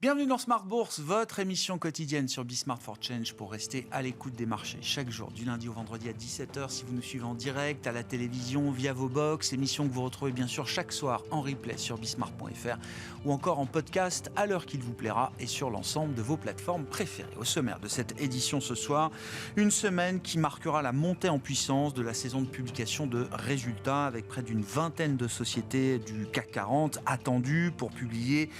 Bienvenue dans Smart Bourse, votre émission quotidienne sur Bismart for Change pour rester à l'écoute des marchés chaque jour, du lundi au vendredi à 17h si vous nous suivez en direct, à la télévision, via vos box, émission que vous retrouvez bien sûr chaque soir en replay sur bismart.fr ou encore en podcast à l'heure qu'il vous plaira et sur l'ensemble de vos plateformes préférées. Au sommaire de cette édition ce soir, une semaine qui marquera la montée en puissance de la saison de publication de résultats avec près d'une vingtaine de sociétés du CAC 40 attendues pour publier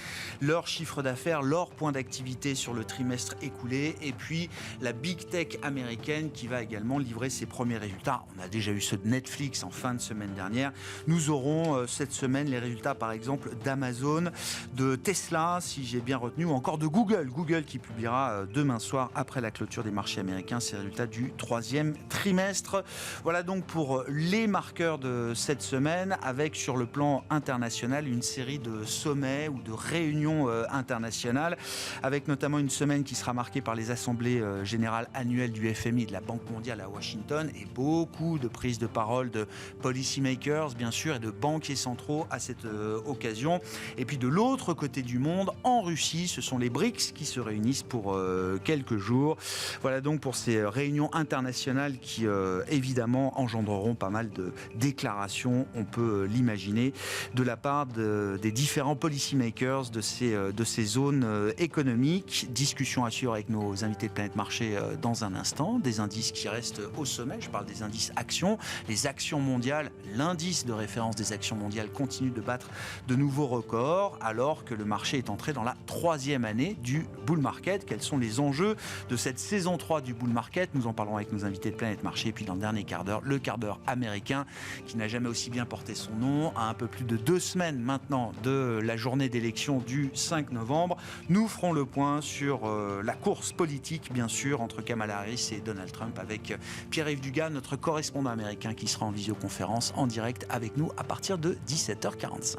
leur chiffre d'affaires, leur point d'activité sur le trimestre écoulé, et puis la Big Tech américaine qui va également livrer ses premiers résultats. On a déjà eu ceux de Netflix en fin de semaine dernière. Nous aurons cette semaine les résultats par exemple d'Amazon, de Tesla, si j'ai bien retenu, ou encore de Google. Google qui publiera demain soir, après la clôture des marchés américains, ses résultats du troisième trimestre. Voilà donc pour les marqueurs de cette semaine, avec sur le plan international une série de sommets ou de réunions internationales, avec notamment une semaine qui sera marquée par les assemblées générales annuelles du FMI et de la Banque mondiale à Washington, et beaucoup de prises de parole de policy makers bien sûr et de banquiers centraux à cette occasion. Et puis de l'autre côté du monde, en Russie, ce sont les BRICS qui se réunissent pour quelques jours. Voilà donc pour ces réunions internationales qui évidemment engendreront pas mal de déclarations, on peut l'imaginer, de la part des différents policy makers de ces zones économiques. Discussion à suivre avec nos invités de Planète Marché dans un instant. Des indices qui restent au sommet, je parle des indices actions. Les actions mondiales, l'indice de référence des actions mondiales continue de battre de nouveaux records alors que le marché est entré dans la troisième année du bull market. Quels sont les enjeux de cette saison 3 du bull market? Nous en parlerons avec nos invités de Planète Marché. Et puis dans le dernier quart d'heure, le quart d'heure américain qui n'a jamais aussi bien porté son nom, à un peu plus de 2 semaines maintenant de la journée d'élection du 5 novembre. Nous ferons le point sur la course politique, bien sûr, entre Kamala Harris et Donald Trump, avec Pierre-Yves Dugas, notre correspondant américain, qui sera en visioconférence en direct avec nous à partir de 17h45.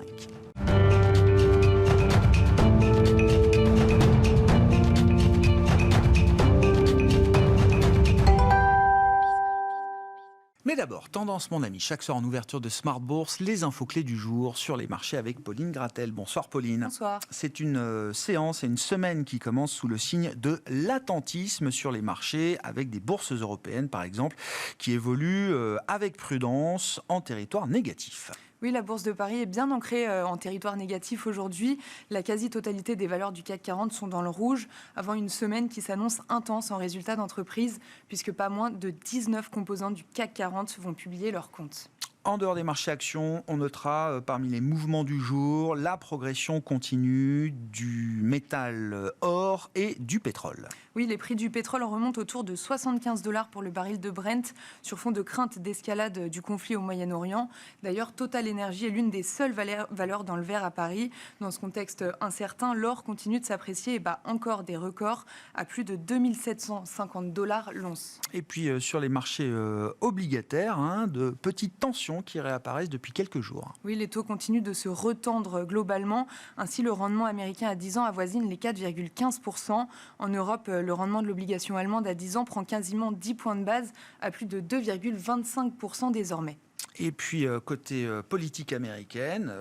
Mais d'abord, tendance mon ami, chaque soir en ouverture de Smart Bourse, les infos clés du jour sur les marchés avec Pauline Gratel. Bonsoir Pauline. Bonsoir. C'est une séance et une semaine qui commence sous le signe de l'attentisme sur les marchés, avec des bourses européennes par exemple, qui évoluent avec prudence en territoire négatif. Oui, la Bourse de Paris est bien ancrée en territoire négatif aujourd'hui. La quasi-totalité des valeurs du CAC 40 sont dans le rouge, avant une semaine qui s'annonce intense en résultats d'entreprise, puisque pas moins de 19 composants du CAC 40 vont publier leurs comptes. En dehors des marchés actions, on notera parmi les mouvements du jour la progression continue du métal or et du pétrole. Oui, les prix du pétrole remontent autour de 75 $ pour le baril de Brent, sur fond de crainte d'escalade du conflit au Moyen-Orient. D'ailleurs, Total Energy est l'une des seules valeurs dans le vert à Paris. Dans ce contexte incertain, l'or continue de s'apprécier et bat encore des records à plus de 2750 $ l'once. Et puis sur les marchés obligataires, de petites tensions qui réapparaissent depuis quelques jours. Oui, les taux continuent de se retendre globalement. Ainsi, le rendement américain à 10 ans avoisine les 4,15%. En Europe, le rendement de l'obligation allemande à 10 ans prend quasiment 10 points de base à plus de 2,25% désormais. Et puis côté politique américaine,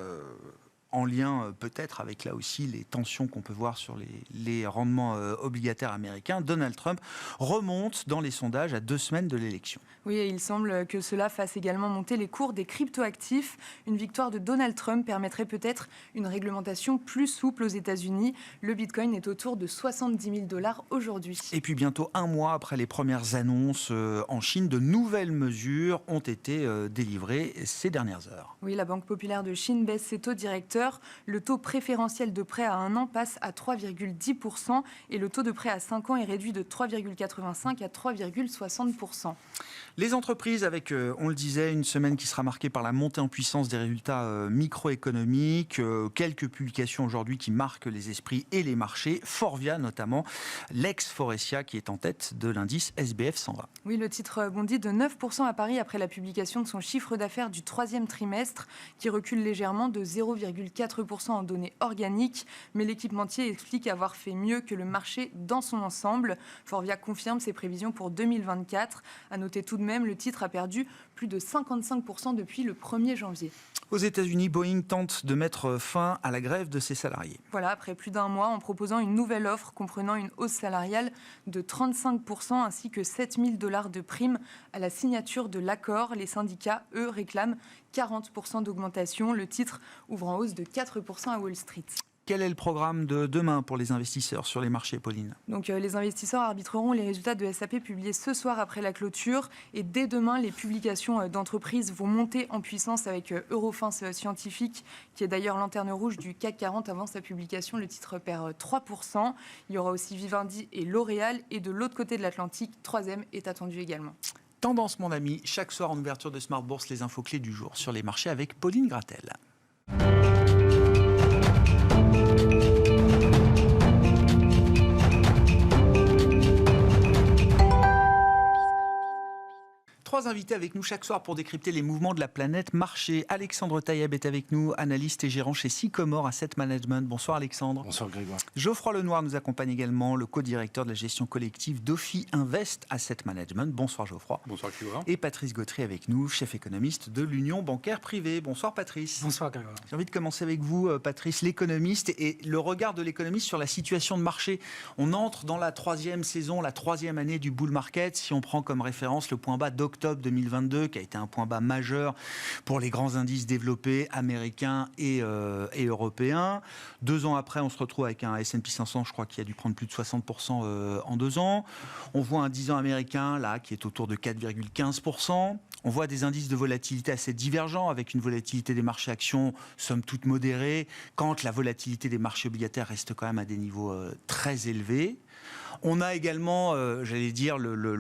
en lien peut-être avec là aussi les tensions qu'on peut voir sur les rendements obligataires américains, Donald Trump remonte dans les sondages à 2 semaines de l'élection. Oui, et il semble que cela fasse également monter les cours des cryptoactifs. Une victoire de Donald Trump permettrait peut-être une réglementation plus souple aux États-Unis. Le Bitcoin est autour de 70 000 $ aujourd'hui. Et puis bientôt 1 mois après les premières annonces en Chine, de nouvelles mesures ont été délivrées ces dernières heures. Oui, la Banque populaire de Chine baisse ses taux directeurs. Le taux préférentiel de prêt à 1 an passe à 3,10% et le taux de prêt à 5 ans est réduit de 3,85 à 3,60%. Les entreprises avec, on le disait, une semaine qui sera marquée par la montée en puissance des résultats microéconomiques, quelques publications aujourd'hui qui marquent les esprits et les marchés, Forvia notamment, l'ex-Forestia qui est en tête de l'indice SBF 120. Oui, le titre bondit de 9% à Paris après la publication de son chiffre d'affaires du troisième trimestre qui recule légèrement de 0,4 2,4% en données organiques, mais l'équipementier explique avoir fait mieux que le marché dans son ensemble. Forvia confirme ses prévisions pour 2024. À noter tout de même, le titre a perdu plus de 55% depuis le 1er janvier. Aux États-Unis, Boeing tente de mettre fin à la grève de ses salariés. Voilà, après plus d'un mois, en proposant une nouvelle offre comprenant une hausse salariale de 35% ainsi que $7 000 de primes à la signature de l'accord. Les syndicats, eux, réclament 40% d'augmentation. Le titre ouvre en hausse de 4% à Wall Street. Quel est le programme de demain pour les investisseurs sur les marchés, Pauline ? Donc, les investisseurs arbitreront les résultats de SAP publiés ce soir après la clôture. Et dès demain, les publications d'entreprises vont monter en puissance avec Eurofins Scientifique, qui est d'ailleurs lanterne rouge du CAC 40. Avant sa publication, le titre perd 3%. Il y aura aussi Vivendi et L'Oréal. Et de l'autre côté de l'Atlantique, troisième est attendu également. Tendance, mon ami, chaque soir en ouverture de Smart Bourse, les infos clés du jour sur les marchés avec Pauline Gratel. Trois invités avec nous chaque soir pour décrypter les mouvements de la planète marché. Alexandre Taïeb est avec nous, analyste et gérant chez Sycomore Asset Management. Bonsoir Alexandre. Bonsoir Grégoire. Geoffroy Lenoir nous accompagne également, le co-directeur de la gestion collective d'Ophi Invest Asset Management. Bonsoir Geoffroy. Bonsoir Grégoire. Et Patrice Gautry avec nous, chef économiste de l'Union bancaire privée. Bonsoir Patrice. Bonsoir Grégoire. J'ai envie de commencer avec vous Patrice, l'économiste, et le regard de l'économiste sur la situation de marché. On entre dans la troisième saison, la troisième année du bull market. Si on prend comme référence le point bas d'octobre 2022, qui a été un point bas majeur pour les grands indices développés américains et européens. 2 ans après, on se retrouve avec un S&P 500, je crois, qui a dû prendre plus de 60% en 2 ans. On voit un 10 ans américain, là, qui est autour de 4,15%. On voit des indices de volatilité assez divergents, avec une volatilité des marchés actions, somme toute modérée, quand la volatilité des marchés obligataires reste quand même à des niveaux très élevés. On a également, j'allais dire, l'outlier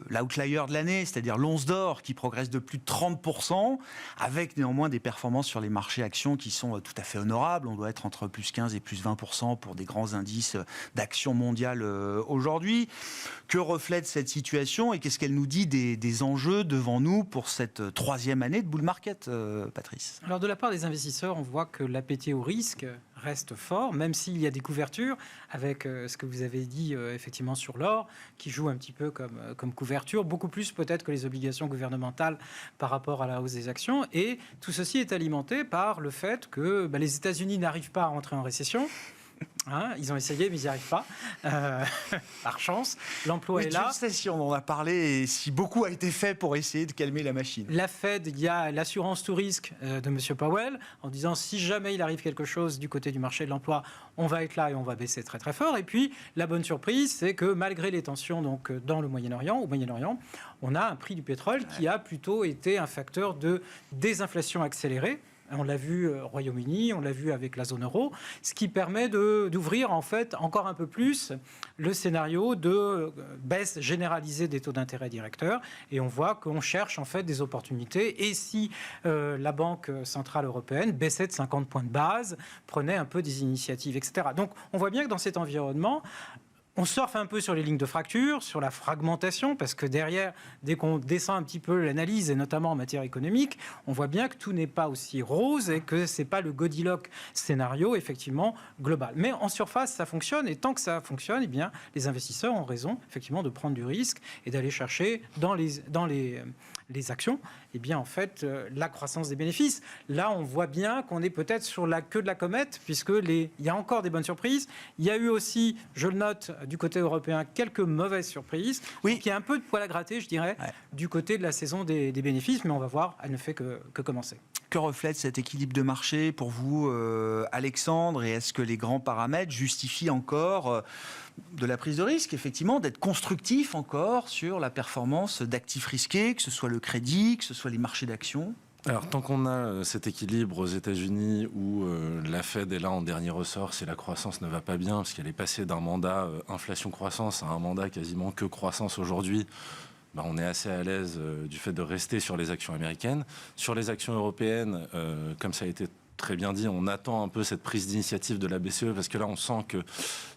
de l'année, c'est-à-dire l'once d'or qui progresse de plus de 30%, avec néanmoins des performances sur les marchés actions qui sont tout à fait honorables. On doit être entre plus 15 et plus 20% pour des grands indices d'actions mondiales aujourd'hui. Que reflète cette situation et qu'est-ce qu'elle nous dit des enjeux devant nous pour cette troisième année de bull market, Patrice ? Alors de la part des investisseurs, on voit que l'appétit au risque reste fort, même s'il y a des couvertures, avec ce que vous avez dit effectivement sur l'or, qui joue un petit peu comme couverture, beaucoup plus peut-être que les obligations gouvernementales par rapport à la hausse des actions. Et tout ceci est alimenté par le fait que les États-Unis n'arrivent pas à rentrer en récession. Ils ont essayé, mais ils n'y arrivent pas. Par chance, l'emploi est là. Je sais si on en a parlé et si beaucoup a été fait pour essayer de calmer la machine. La Fed, il y a l'assurance tout risque de M. Powell, en disant si jamais il arrive quelque chose du côté du marché de l'emploi, on va être là et on va baisser très très fort. Et puis, la bonne surprise, c'est que malgré les tensions donc, dans le Moyen-Orient, on a un prix du pétrole qui a plutôt été un facteur de désinflation accélérée. On l'a vu au Royaume-Uni, on l'a vu avec la zone euro, ce qui permet d'ouvrir en fait encore un peu plus le scénario de baisse généralisée des taux d'intérêt directeurs. Et on voit qu'on cherche en fait des opportunités. Et si la Banque centrale européenne baissait de 50 points de base, prenait un peu des initiatives, etc. Donc on voit bien que dans cet environnement, on surfe un peu sur les lignes de fracture, sur la fragmentation, parce que derrière, dès qu'on descend un petit peu l'analyse, et notamment en matière économique, on voit bien que tout n'est pas aussi rose et que ce n'est pas le Goldilocks scénario, effectivement, global. Mais en surface, ça fonctionne, et tant que ça fonctionne, eh bien, les investisseurs ont raison, effectivement, de prendre du risque et d'aller chercher dans les actions, eh bien, en fait, la croissance des bénéfices. Là, on voit bien qu'on est peut-être sur la queue de la comète, puisqu'il y a encore des bonnes surprises. Il y a eu aussi, je le note, du côté européen, quelques mauvaises surprises. Oui. Donc, il y a un peu de poil à gratter, je dirais, du côté de la saison des bénéfices, mais on va voir, elle ne fait que commencer. Que reflète cet équilibre de marché pour vous, Alexandre, et est-ce que les grands paramètres justifient encore de la prise de risque, effectivement, d'être constructif encore sur la performance d'actifs risqués, que ce soit le crédit, que ce soit les marchés d'actions ? Alors, tant qu'on a cet équilibre aux États-Unis où la Fed est là en dernier ressort, si la croissance ne va pas bien, parce qu'elle est passée d'un mandat inflation-croissance à un mandat quasiment que croissance aujourd'hui, on est assez à l'aise du fait de rester sur les actions américaines. Sur les actions européennes, comme ça a été très bien dit, on attend un peu cette prise d'initiative de la BCE, parce que là, on sent qu'il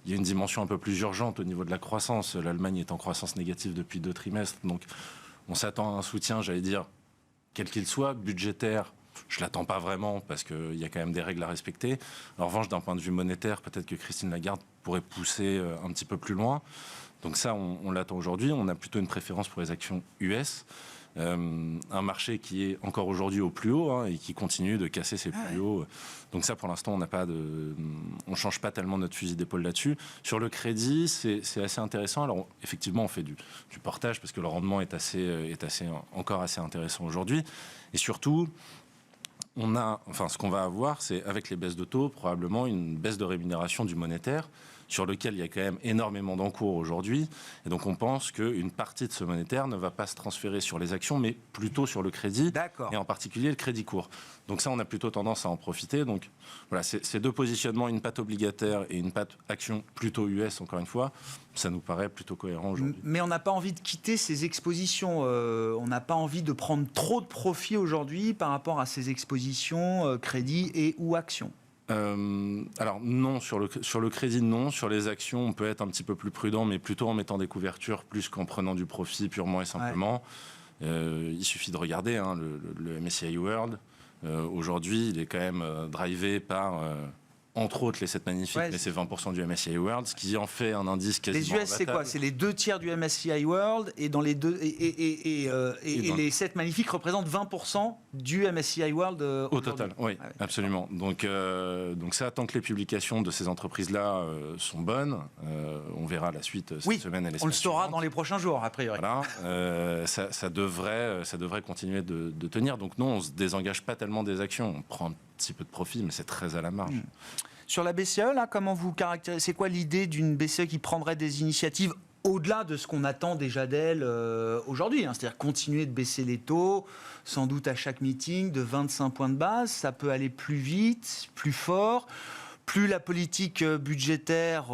y a une dimension un peu plus urgente au niveau de la croissance. L'Allemagne est en croissance négative depuis 2 trimestres, donc on s'attend à un soutien, j'allais dire, quel qu'il soit, budgétaire je ne l'attends pas vraiment parce qu'il y a quand même des règles à respecter. En revanche, d'un point de vue monétaire, peut-être que Christine Lagarde pourrait pousser un petit peu plus loin. Donc ça, on l'attend aujourd'hui. On a plutôt une préférence pour les actions US. Un marché qui est encore aujourd'hui au plus haut et qui continue de casser ses plus hauts. Donc ça, pour l'instant, on change pas tellement notre fusil d'épaule là-dessus. Sur le crédit, c'est assez intéressant. Alors effectivement, on fait du portage parce que le rendement est encore assez intéressant aujourd'hui. Et surtout, ce qu'on va avoir, c'est avec les baisses de taux, probablement une baisse de rémunération du monétaire, sur lequel il y a quand même énormément d'encours aujourd'hui. Et donc on pense qu'une partie de ce monétaire ne va pas se transférer sur les actions, mais plutôt sur le crédit, et en particulier le crédit court. Donc ça, on a plutôt tendance à en profiter. Donc voilà, ces deux positionnements, une patte obligataire et une patte action plutôt US, encore une fois, ça nous paraît plutôt cohérent aujourd'hui. Mais on n'a pas envie de quitter ces expositions. On n'a pas envie de prendre trop de profit aujourd'hui par rapport à ces expositions crédit et ou actions. Alors non, sur le crédit, non. Sur les actions, on peut être un petit peu plus prudent, mais plutôt en mettant des couvertures plus qu'en prenant du profit purement et simplement. Il suffit de regarder le MSCI World. Aujourd'hui, il est quand même drivé par... entre autres les 7 magnifiques, mais c'est 20% du MSCI World, ce qui en fait un indice quasiment Les US, c'est quoi? C'est les 2/3 du MSCI World, et dans les deux les 7 magnifiques représentent 20% du MSCI World au total. Oui, absolument. Donc ça, tant que les publications de ces entreprises-là sont bonnes, on verra la suite cette semaine. On le saura dans les prochains jours, a priori. Voilà, ça devrait continuer de tenir. Donc non, on se désengage pas tellement des actions. On prend un petit peu de profit, mais c'est très à la marge. Sur la BCE, là, comment vous caractérisez? C'est quoi l'idée d'une BCE qui prendrait des initiatives au-delà de ce qu'on attend déjà d'elle aujourd'hui, c'est-à-dire continuer de baisser les taux, sans doute à chaque meeting, de 25 points de base? Ça peut aller plus vite, plus fort. Plus la politique budgétaire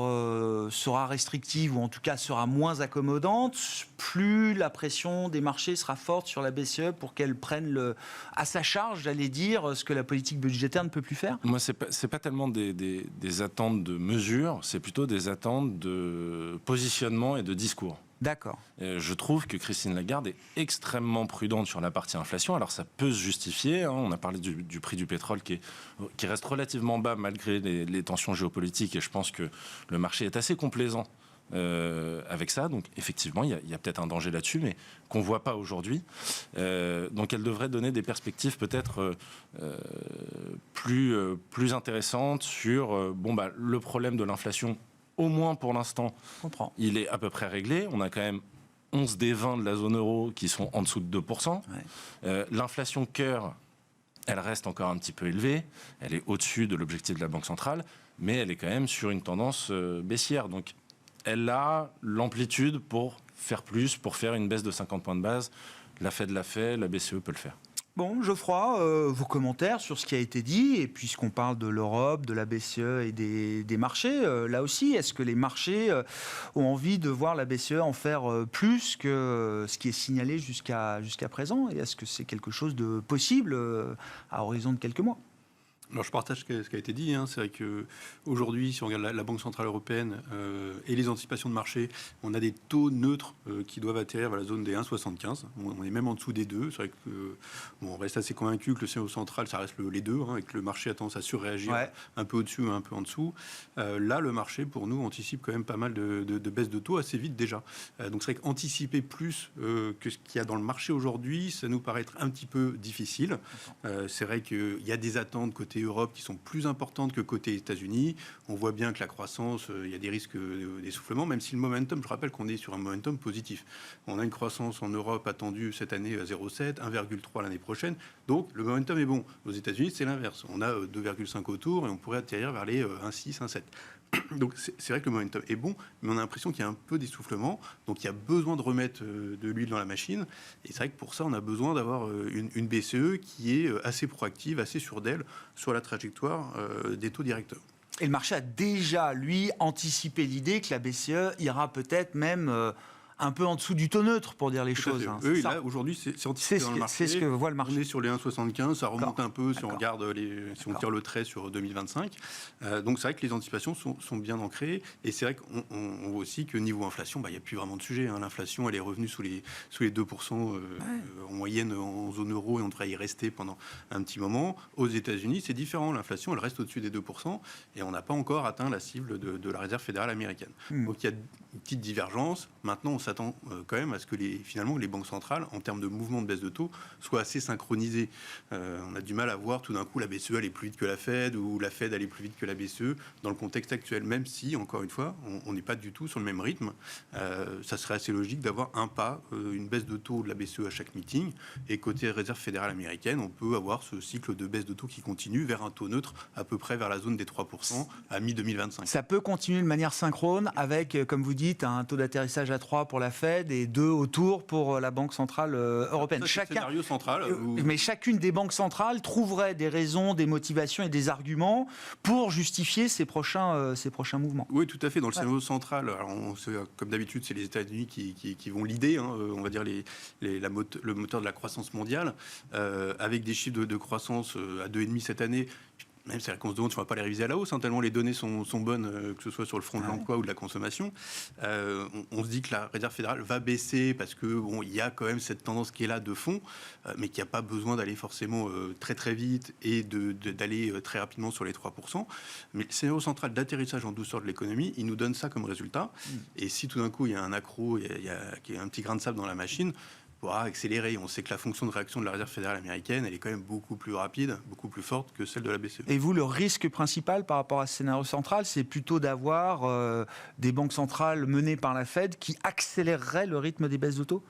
sera restrictive, ou en tout cas sera moins accommodante, plus la pression des marchés sera forte sur la BCE pour qu'elle prenne à sa charge, j'allais dire, ce que la politique budgétaire ne peut plus faire. Moi, c'est pas tellement des attentes de mesures, c'est plutôt des attentes de positionnement et de discours. D'accord. Je trouve que Christine Lagarde est extrêmement prudente sur la partie inflation. Alors ça peut se justifier. On a parlé du prix du pétrole qui reste relativement bas malgré les tensions géopolitiques. Et je pense que le marché est assez complaisant avec ça. Donc effectivement, il y a peut-être un danger là-dessus, mais qu'on ne voit pas aujourd'hui. Donc elle devrait donner des perspectives peut-être plus intéressantes sur le problème de l'inflation. Au moins pour l'instant, il est à peu près réglé. On a quand même 11 des 20 de la zone euro qui sont en dessous de 2%. L'inflation cœur, elle reste encore un petit peu élevée. Elle est au-dessus de l'objectif de la Banque centrale, mais elle est quand même sur une tendance baissière. Donc elle a l'amplitude pour faire plus, pour faire une baisse de 50 points de base. La Fed l'a fait, la BCE peut le faire. Bon, Geoffroy, vos commentaires sur ce qui a été dit, et puisqu'on parle de l'Europe, de la BCE et des marchés, là aussi, est-ce que les marchés ont envie de voir la BCE en faire plus que ce qui est signalé jusqu'à présent? Et est-ce que c'est quelque chose de possible à horizon de quelques mois? Alors je partage ce qui a été dit. C'est vrai qu'aujourd'hui, si on regarde la Banque Centrale Européenne et les anticipations de marché, on a des taux neutres qui doivent atterrir vers la zone des 1,75. On est même en dessous des 2. C'est vrai que on reste assez convaincu que le scénario central, ça reste les 2, et que le marché a tendance à surréagir un peu au-dessus, un peu en dessous. Là, le marché, pour nous, anticipe quand même pas mal de baisses de taux assez vite déjà. Donc c'est vrai qu'anticiper plus que ce qu'il y a dans le marché aujourd'hui, ça nous paraît être un petit peu difficile. C'est vrai qu'il y a des attentes côté Europe qui sont plus importantes que côté États-Unis. On voit bien que la croissance, il y a des risques d'essoufflement, même si le momentum, je rappelle qu'on est sur un momentum positif. On a une croissance en Europe attendue cette année à 0,7, 1,3 l'année prochaine. Donc le momentum est bon. Aux États-Unis, c'est l'inverse. On a 2,5 autour et on pourrait atterrir vers les 1,6, 1,7. Donc c'est vrai que le momentum est bon, mais on a l'impression qu'il y a un peu d'essoufflement. Donc il y a besoin de remettre de l'huile dans la machine. Et c'est vrai que pour ça, on a besoin d'avoir une BCE qui est assez proactive, assez sûre d'elle sur la trajectoire des taux directeurs. Et le marché a déjà, lui, anticipé l'idée que la BCE ira peut-être même un peu en dessous du taux neutre, pour dire les Tout à choses. fait. Hein, Oui, ça. là, aujourd'hui, c'est anticipé dans le marché. C'est ce que voit le marché. On est sur les 1,75, ça remonte D'accord. un peu si on D'accord. regarde si on tire le trait sur 2025. Donc c'est vrai que les anticipations sont bien ancrées. Et c'est vrai qu'on voit aussi que niveau inflation, il n'y a plus vraiment de sujet. Hein. L'inflation, elle est revenue sous les 2% en moyenne en zone euro, et on devrait y rester pendant un petit moment. Aux États-Unis, c'est différent. L'inflation, elle reste au-dessus des 2%, et on n'a pas encore atteint la cible de la Réserve fédérale américaine. Donc il y a une petite divergence. Maintenant, on s'attend quand même à ce que finalement les banques centrales, en termes de mouvement de baisse de taux, soient assez synchronisées. On a du mal à voir tout d'un coup la BCE aller plus vite que la Fed, ou la Fed aller plus vite que la BCE dans le contexte actuel, même si, encore une fois, on n'est pas du tout sur le même rythme. Ça serait assez logique d'avoir un pas, une baisse de taux de la BCE à chaque meeting, et côté Réserve fédérale américaine, on peut avoir ce cycle de baisse de taux qui continue vers un taux neutre à peu près vers la zone des 3% à mi-2025. Ça peut continuer de manière synchrone avec, comme vous dites, un taux d'atterrissage à 3 pour la Fed et 2 autour pour la Banque centrale européenne. Ça, c'est le scénario central. Mais chacune des banques centrales trouverait des raisons, des motivations et des arguments pour justifier ces prochains mouvements. Oui, tout à fait. Dans le scénario central, alors comme d'habitude, c'est les États-Unis qui vont l'idée, on va dire le moteur de la croissance mondiale, avec des chiffres de croissance à 2,5 cette année. Même si qu'on se demande si on ne va pas les réviser à la hausse, tellement les données sont bonnes, que ce soit sur le front de l'emploi ou de la consommation. On se dit que la Réserve fédérale va baisser parce que il y a quand même cette tendance qui est là de fond, mais qu'il n'y a pas besoin d'aller forcément très très vite et d'aller très rapidement sur les 3%. Mais le scénario central d'atterrissage en douceur de l'économie, il nous donne ça comme résultat. Et si tout d'un coup il y a un accro, il y a un petit grain de sable dans la machine, pourra accélérer. On sait que la fonction de réaction de la Réserve fédérale américaine, elle est quand même beaucoup plus rapide, beaucoup plus forte que celle de la BCE. Et vous, le risque principal par rapport à ce scénario central, c'est plutôt d'avoir des banques centrales menées par la Fed qui accéléreraient le rythme des baisses de taux ?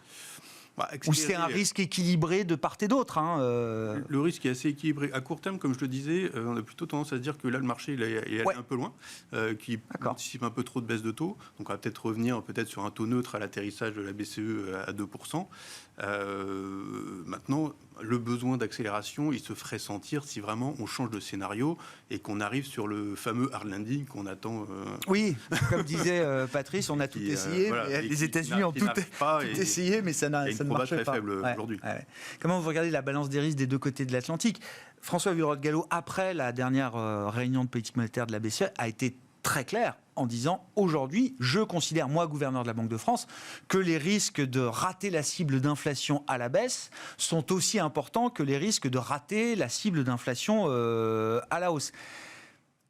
Ou c'est un risque équilibré de part et d'autre Le risque est assez équilibré. À court terme, comme je le disais, on a plutôt tendance à se dire que là, le marché il est allé un peu loin, qui anticipe un peu trop de baisse de taux. Donc on va peut-être revenir sur un taux neutre à l'atterrissage de la BCE à 2%. Maintenant, le besoin d'accélération, il se ferait sentir si vraiment on change de scénario et qu'on arrive sur le fameux hard landing qu'on attend. Oui, comme disait Patrice, on a tout essayé. Les États-Unis ont tout essayé, mais ça ne marche pas. Très faible aujourd'hui. Ouais. Comment vous regardez la balance des risques des deux côtés de l'Atlantique ? François Villeroy-de-Galhau, après la dernière réunion de politique monétaire de la BCE, a été très clair en disant aujourd'hui, je considère, moi, gouverneur de la Banque de France, que les risques de rater la cible d'inflation à la baisse sont aussi importants que les risques de rater la cible d'inflation à la hausse.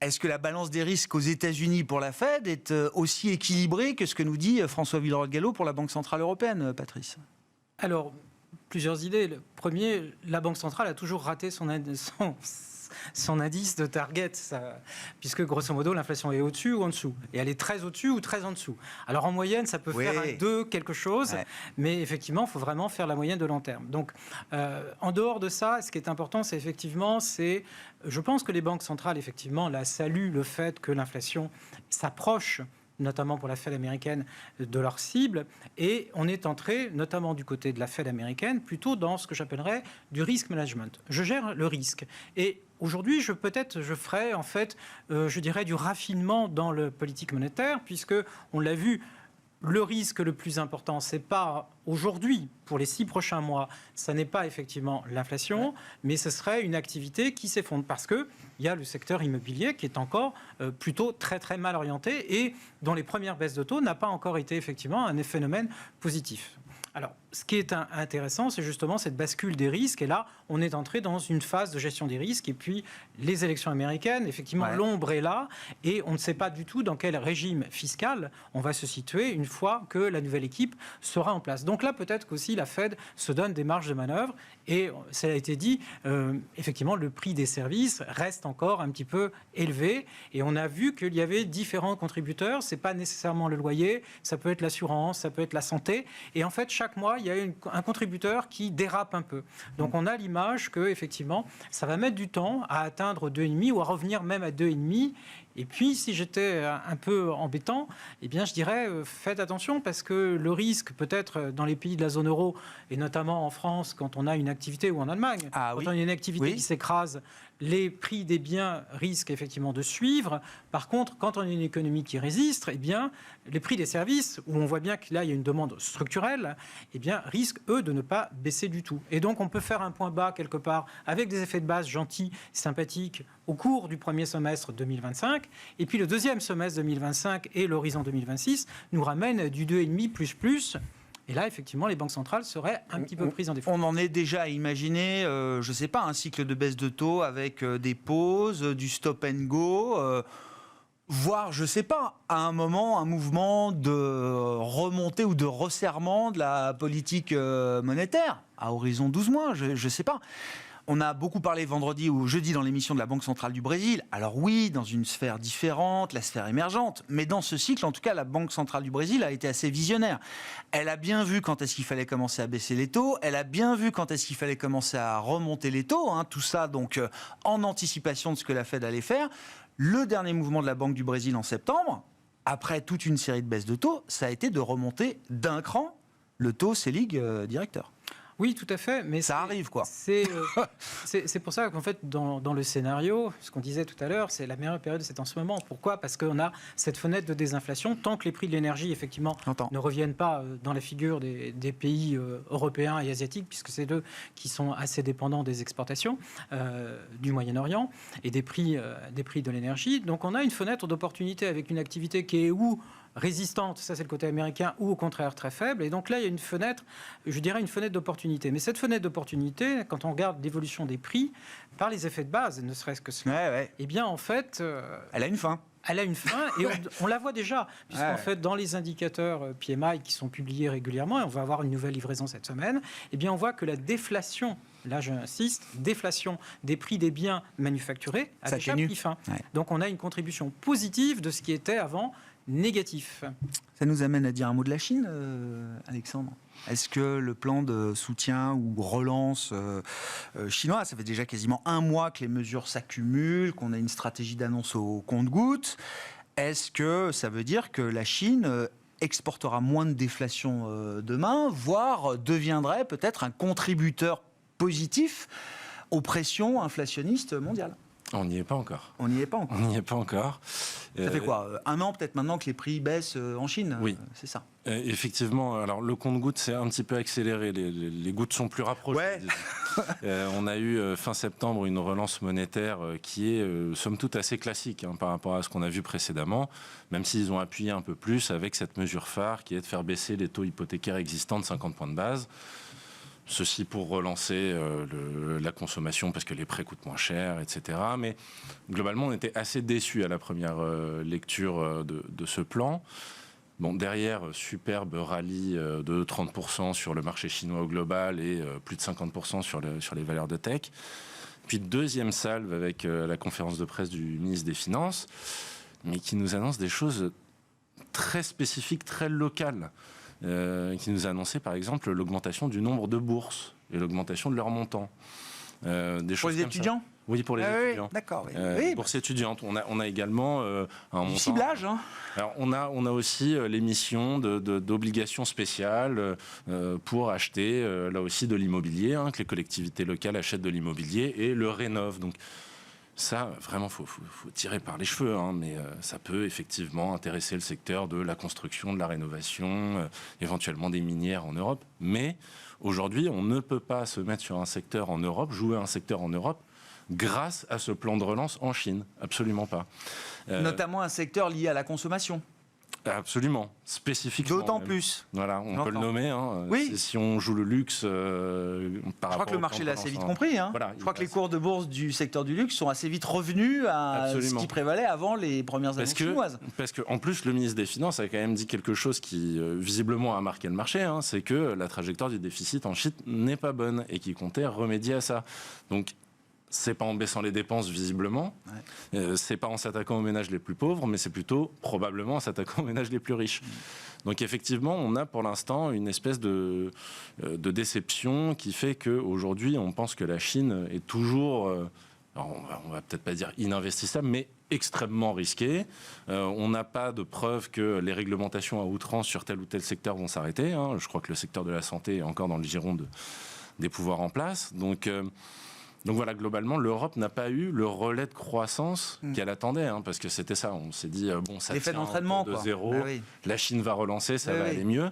Est-ce que la balance des risques aux États-Unis pour la Fed est aussi équilibrée que ce que nous dit François Villeroy-de-Galhau pour la Banque centrale européenne, Patrice ? Alors, plusieurs idées. Le premier, la Banque centrale a toujours raté son indice de target, puisque grosso modo l'inflation est au-dessus ou en dessous, et elle est très au-dessus ou très en dessous. Alors en moyenne ça peut faire un 2 quelque chose, mais effectivement il faut vraiment faire la moyenne de long terme. Donc en dehors de ça, ce qui est important, c'est je pense que les banques centrales effectivement saluent le fait que l'inflation s'approche, notamment pour la Fed américaine, de leur cible. Et on est entré, notamment du côté de la Fed américaine, plutôt dans ce que j'appellerais du risk management. Je gère le risque. Et aujourd'hui, je ferai, en fait, je dirais, du raffinement dans le politique monétaire, puisque, on l'a vu, le risque le plus important, c'est pas aujourd'hui, pour les 6 prochains mois, ça n'est pas effectivement l'inflation, mais ce serait une activité qui s'effondre parce qu'il y a le secteur immobilier qui est encore plutôt très très mal orienté et dont les premières baisses de taux n'a pas encore été effectivement un phénomène positif. Alors, ce qui est intéressant, c'est justement cette bascule des risques. Et là, on est entré dans une phase de gestion des risques. Et puis, les élections américaines, effectivement, l'ombre est là. Et on ne sait pas du tout dans quel régime fiscal on va se situer une fois que la nouvelle équipe sera en place. Donc là, peut-être qu'aussi la Fed se donne des marges de manœuvre. Et ça a été dit, effectivement, le prix des services reste encore un petit peu élevé. Et on a vu qu'il y avait différents contributeurs. Ce n'est pas nécessairement le loyer, ça peut être l'assurance, ça peut être la santé. Et en fait, chaque mois, il y a un contributeur qui dérape un peu. Donc on a l'image que effectivement, ça va mettre du temps à atteindre 2,5 ou à revenir même à 2,5. Et puis, si j'étais un peu embêtant, eh bien, je dirais, faites attention, parce que le risque, peut-être dans les pays de la zone euro, et notamment en France, quand on a une activité, ou en Allemagne, quand on a une activité qui s'écrase, les prix des biens risquent effectivement de suivre. Par contre, quand on a une économie qui résiste, eh bien, les prix des services, où on voit bien que là, il y a une demande structurelle, eh bien, risquent, eux, de ne pas baisser du tout. Et donc, on peut faire un point bas, quelque part, avec des effets de base gentils, sympathiques, au cours du premier semestre 2025. Et puis, le deuxième semestre 2025 et l'horizon 2026 nous ramènent du 2,5++. Et là, effectivement, les banques centrales seraient un petit peu prises en défaut. On en est déjà à imaginer, je ne sais pas, un cycle de baisse de taux avec des pauses, du stop and go, voire, je ne sais pas, à un moment, un mouvement de remontée ou de resserrement de la politique monétaire à horizon 12 mois, je ne sais pas. On a beaucoup parlé vendredi ou jeudi dans l'émission de la Banque centrale du Brésil. Alors oui, dans une sphère différente, la sphère émergente. Mais dans ce cycle, en tout cas, la Banque centrale du Brésil a été assez visionnaire. Elle a bien vu quand est-ce qu'il fallait commencer à baisser les taux. Elle a bien vu quand est-ce qu'il fallait commencer à remonter les taux. Tout ça, donc, en anticipation de ce que la Fed allait faire. Le dernier mouvement de la Banque du Brésil en septembre, après toute une série de baisses de taux, ça a été de remonter d'un cran le taux Selig directeur. Oui, tout à fait. Mais ça arrive, quoi. C'est pour ça qu'en fait, dans le scénario, ce qu'on disait tout à l'heure, c'est la meilleure période, c'est en ce moment. Pourquoi ? Parce qu'on a cette fenêtre de désinflation. Tant que les prix de l'énergie, effectivement, ne reviennent pas dans la figure des pays européens et asiatiques, puisque c'est eux qui sont assez dépendants des exportations du Moyen-Orient et des prix de l'énergie. Donc on a une fenêtre d'opportunité avec une activité qui est résistante, ça c'est le côté américain, ou au contraire très faible. Et donc là, il y a une fenêtre, je dirais une fenêtre d'opportunité. Mais cette fenêtre d'opportunité, quand on regarde l'évolution des prix, par les effets de base, ne serait-ce que cela, eh bien en fait... elle a une fin. Elle a une fin et on la voit déjà, puisqu'en fait, dans les indicateurs PMI qui sont publiés régulièrement, et on va avoir une nouvelle livraison cette semaine, eh bien on voit que la déflation, là j'insiste, déflation des prix des biens manufacturés a déjà pris fin. Donc on a une contribution positive de ce qui était avant négatif. Ça nous amène à dire un mot de la Chine, Alexandre. Est-ce que le plan de soutien ou relance chinois, ça fait déjà quasiment un mois que les mesures s'accumulent, qu'on a une stratégie d'annonce au compte-gouttes, est-ce que ça veut dire que la Chine exportera moins de déflation demain, voire deviendrait peut-être un contributeur positif aux pressions inflationnistes mondiales ? On n'y est pas encore. On n'y est pas encore. On n'y est pas encore. Ça fait quoi ? Un an peut-être maintenant que les prix baissent en Chine ? Oui. C'est ça. Effectivement, alors le compte-gouttes s'est un petit peu accéléré. Les gouttes sont plus rapprochées. Ouais. On a eu fin septembre une relance monétaire qui est somme toute assez classique par rapport à ce qu'on a vu précédemment, même s'ils ont appuyé un peu plus avec cette mesure phare qui est de faire baisser les taux hypothécaires existants de 50 points de base. Ceci pour relancer la consommation parce que les prêts coûtent moins cher, etc. Mais globalement, on était assez déçus à la première lecture de ce plan. Bon, derrière, superbe rallye de 30% sur le marché chinois au global et plus de 50% sur les valeurs de tech. Puis deuxième salve avec la conférence de presse du ministre des Finances, mais qui nous annonce des choses très spécifiques, très locales. Qui nous a annoncé par exemple l'augmentation du nombre de bourses et l'augmentation de leur montant. Pour les étudiants ? Oui, pour les étudiants. Oui, d'accord. Bourses étudiantes. On a également un montant. Du ciblage. Alors on a aussi l'émission d'obligations spéciales pour acheter là aussi de l'immobilier, que les collectivités locales achètent de l'immobilier et le rénovent. Donc ça, vraiment, faut tirer par les cheveux, mais ça peut effectivement intéresser le secteur de la construction, de la rénovation, éventuellement des minières en Europe. Mais aujourd'hui, on ne peut pas se mettre sur un secteur en Europe, jouer un secteur en Europe, grâce à ce plan de relance en Chine. Absolument pas. Notamment un secteur lié à la consommation. Absolument, spécifiquement. D'autant plus. Voilà, on peut le nommer. Oui. Si on joue le luxe par rapport. Je crois que le marché l'a assez vite compris. Voilà, je crois que les cours de bourse du secteur du luxe sont assez vite revenus à ce qui prévalait avant les premières annonces chinoises. Parce qu'en plus, le ministre des Finances a quand même dit quelque chose qui, visiblement, a marqué le marché. C'est que la trajectoire du déficit en Chine n'est pas bonne et qu'il comptait remédier à ça. Donc, c'est pas en baissant les dépenses, visiblement. C'est pas en s'attaquant aux ménages les plus pauvres, mais c'est plutôt, probablement, en s'attaquant aux ménages les plus riches. Donc, effectivement, on a pour l'instant une espèce de déception qui fait qu'aujourd'hui, on pense que la Chine est toujours alors on va peut-être pas dire ininvestissable, mais extrêmement risqué. On n'a pas de preuve que les réglementations à outrance sur tel ou tel secteur vont s'arrêter. Je crois que le secteur de la santé est encore dans le giron des pouvoirs en place. Donc voilà, globalement, l'Europe n'a pas eu le relais de croissance qu'elle attendait, parce que c'était ça. On s'est dit, ça l'effet tient d'entraînement de quoi. zéro, Ah oui. la Chine va relancer, ça va aller mieux.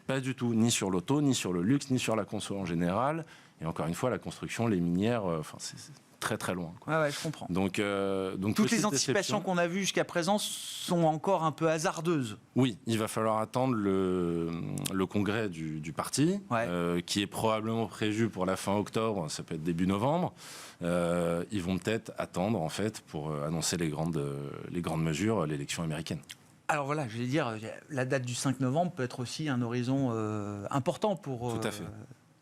Pas du tout, ni sur l'auto, ni sur le luxe, ni sur la conso en général. Et encore une fois, la construction, les minières, c'est très très loin, quoi. Ouais, je comprends. Donc toutes les anticipations qu'on a vues jusqu'à présent sont encore un peu hasardeuses. Oui, il va falloir attendre le congrès du parti, qui est probablement prévu pour la fin octobre, ça peut être début novembre. Ils vont peut-être attendre en fait pour annoncer les grandes mesures, l'élection américaine. Alors voilà, je vais dire, la date du 5 novembre peut être aussi un horizon important pour Tout à fait.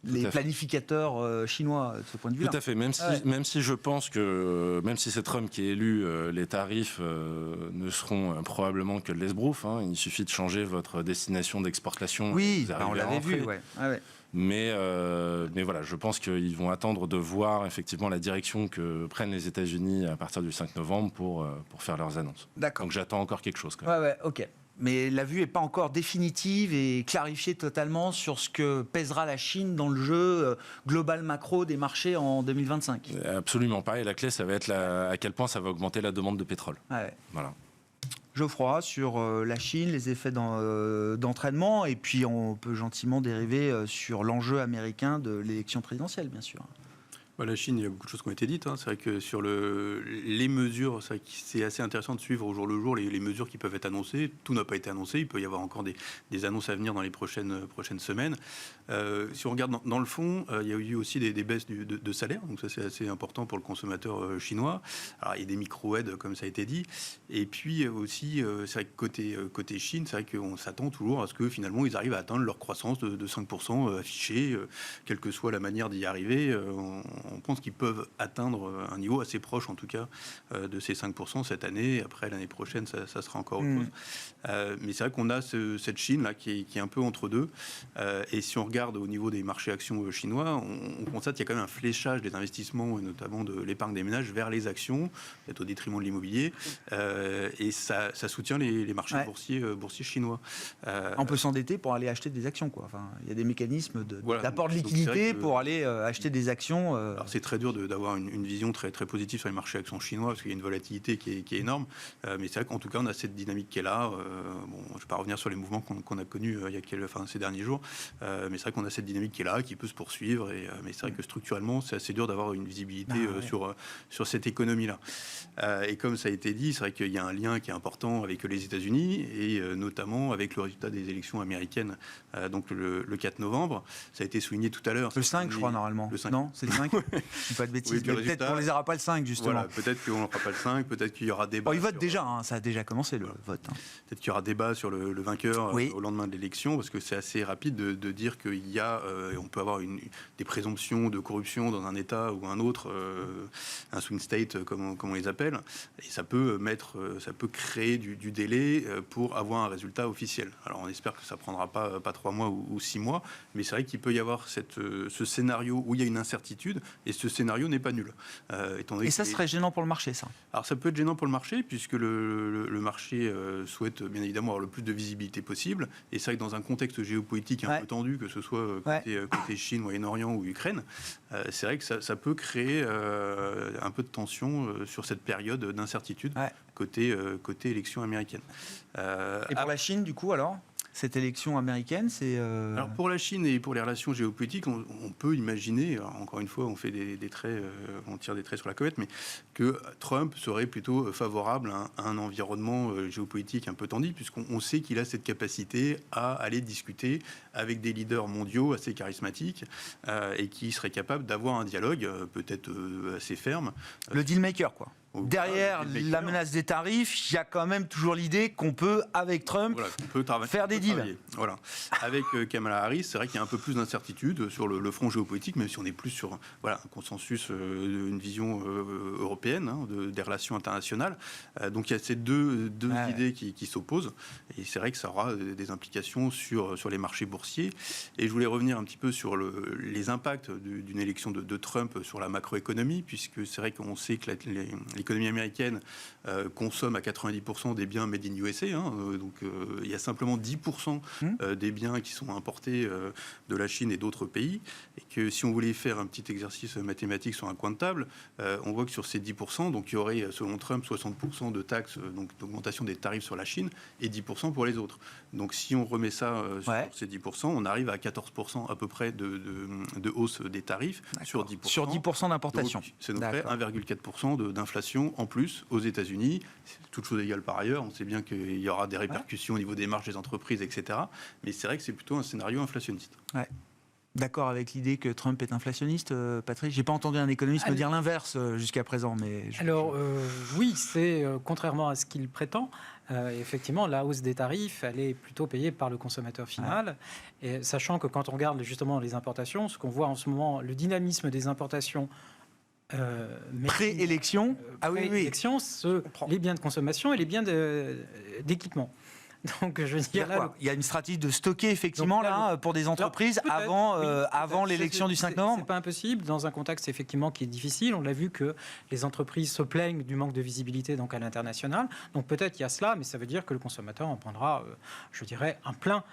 les planificateurs chinois de ce point de vue-là. Tout à fait, même si je pense que, même si c'est Trump qui est élu, les tarifs ne seront probablement que de l'esbrouf. Il suffit de changer votre destination d'exportation. Oui, on l'avait vu. Mais voilà, je pense qu'ils vont attendre de voir effectivement la direction que prennent les États-Unis à partir du 5 novembre pour faire leurs annonces. D'accord. Donc j'attends encore quelque chose. Quand même. Ouais, ok. Mais la vue n'est pas encore définitive et clarifiée totalement sur ce que pèsera la Chine dans le jeu global macro des marchés en 2025. Absolument pas. Et la clé, ça va être à quel point ça va augmenter la demande de pétrole. Voilà. Geoffroy, sur la Chine, les effets d'entraînement, et puis on peut gentiment dériver sur l'enjeu américain de l'élection présidentielle, bien sûr. La Chine, il y a beaucoup de choses qui ont été dites. C'est vrai que sur les mesures, c'est assez intéressant de suivre au jour le jour les mesures qui peuvent être annoncées. Tout n'a pas été annoncé. Il peut y avoir encore des annonces à venir dans les prochaines semaines. Si on regarde dans le fond, il y a eu aussi des baisses de salaire. Donc ça, c'est assez important pour le consommateur chinois. Alors, il y a des micro-aides, comme ça a été dit. Et puis aussi, c'est vrai que côté Chine, c'est vrai qu'on s'attend toujours à ce que finalement, ils arrivent à atteindre leur croissance de 5% affichée, quelle que soit la manière d'y arriver. On pense qu'ils peuvent atteindre un niveau assez proche, en tout cas, de ces 5% cette année. Après, l'année prochaine, ça sera encore autre chose. Mais c'est vrai qu'on a cette Chine-là qui est un peu entre deux. Et si on regarde au niveau des marchés actions chinois, on constate qu'il y a quand même un fléchage des investissements, et notamment de l'épargne des ménages, vers les actions, peut-être au détriment de l'immobilier. Et ça soutient les marchés boursiers chinois. On peut s'endetter pour aller acheter des actions, quoi. Enfin, il y a des mécanismes d'apport de liquidité pour aller acheter des actions. Alors c'est très dur d'avoir une vision très, très positive sur les marchés actions chinois parce qu'il y a une volatilité qui est énorme. Mais c'est vrai qu'en tout cas, on a cette dynamique qui est là. Je ne vais pas revenir sur les mouvements qu'on a connus ces derniers jours. Mais c'est vrai qu'on a cette dynamique qui est là, qui peut se poursuivre. Mais c'est vrai que structurellement, c'est assez dur d'avoir une visibilité sur cette économie-là. Et comme ça a été dit, c'est vrai qu'il y a un lien qui est important avec les États-Unis et notamment avec le résultat des élections américaines, donc le 4 novembre. Ça a été souligné tout à l'heure. Le 5, je crois, normalement. Le 5. Non, c'est le 5. Je dis pas de bêtises. Oui, mais peut-être qu'on les aura pas le 5, justement. Voilà, peut-être qu'on n'aura pas le 5, peut-être qu'il y aura débat. Ils votent déjà, ça a déjà commencé le vote. Peut-être qu'il y aura débat sur le vainqueur au lendemain de l'élection, parce que c'est assez rapide de dire qu'il y a, on peut avoir des présomptions de corruption dans un État ou un autre, un swing state, comme on les appelle, et ça peut créer du délai pour avoir un résultat officiel. Alors on espère que ça prendra pas 3 mois ou 6 mois, mais c'est vrai qu'il peut y avoir ce scénario où il y a une incertitude, et ce scénario n'est pas nul. Et ça serait gênant pour le marché, ça? Alors ça peut être gênant pour le marché, puisque le marché souhaite bien évidemment avoir le plus de visibilité possible, et c'est vrai que dans un contexte géopolitique un peu tendu, que ce soit côté Chine, Moyen-Orient ou Ukraine, c'est vrai que ça peut créer un peu de tension sur cette période d'incertitude côté élection américaine. Et pour la Chine, du coup, alors cette élection américaine, c'est... Alors pour la Chine et pour les relations géopolitiques, on peut imaginer, encore une fois, on fait des traits, on tire des traits sur la comète, mais que Trump serait plutôt favorable à un environnement géopolitique un peu tendu, puisqu'on sait qu'il a cette capacité à aller discuter avec des leaders mondiaux assez charismatiques et qui seraient capables d'avoir un dialogue peut-être assez ferme. Le deal maker, quoi. derrière la menace des tarifs, il y a quand même toujours l'idée qu'on peut, avec Trump, faire des deals. Voilà. Avec Kamala Harris, c'est vrai qu'il y a un peu plus d'incertitude sur le front géopolitique, même si on est plus sur un consensus, une vision européenne des relations internationales. Donc il y a ces deux idées qui s'opposent. Et c'est vrai que ça aura des implications sur les marchés boursiers. Et je voulais revenir un petit peu sur les impacts d'une élection de Trump sur la macroéconomie, puisque c'est vrai qu'on sait que l'économie américaine consomme à 90% des biens made in USA. Donc il y a simplement 10% des biens qui sont importés de la Chine et d'autres pays. Et que si on voulait faire un petit exercice mathématique sur un coin de table, on voit que sur ces 10%, donc il y aurait, selon Trump, 60% de taxes, donc d'augmentation des tarifs sur la Chine, et 10% pour les autres. Donc si on remet ça sur ces 10%, on arrive à 14% à peu près de hausse des tarifs sur 10%. Sur 10% d'importation. Donc, c'est donc près 1,4% d'inflation en plus aux États-Unis. Toute chose égale par ailleurs, on sait bien qu'il y aura des répercussions au niveau des marges des entreprises, etc. Mais c'est vrai que c'est plutôt un scénario inflationniste. Ouais. D'accord avec l'idée que Trump est inflationniste, Patrick ? J'ai pas entendu un économiste me dire l'inverse jusqu'à présent. Mais oui, c'est contrairement à ce qu'il prétend. Effectivement, la hausse des tarifs, elle est plutôt payée par le consommateur final. Et sachant que quand on regarde justement les importations, ce qu'on voit en ce moment, le dynamisme des importations pré-élection, pré-élection, les biens de consommation et les biens d'équipement. Donc, je veux dire, il y a une stratégie de stocker effectivement pour des entreprises avant l'élection du 5 novembre. C'est pas impossible dans un contexte effectivement qui est difficile. On l'a vu que les entreprises se plaignent du manque de visibilité donc à l'international. Donc peut-être il y a cela, mais ça veut dire que le consommateur en prendra, je dirais, un plein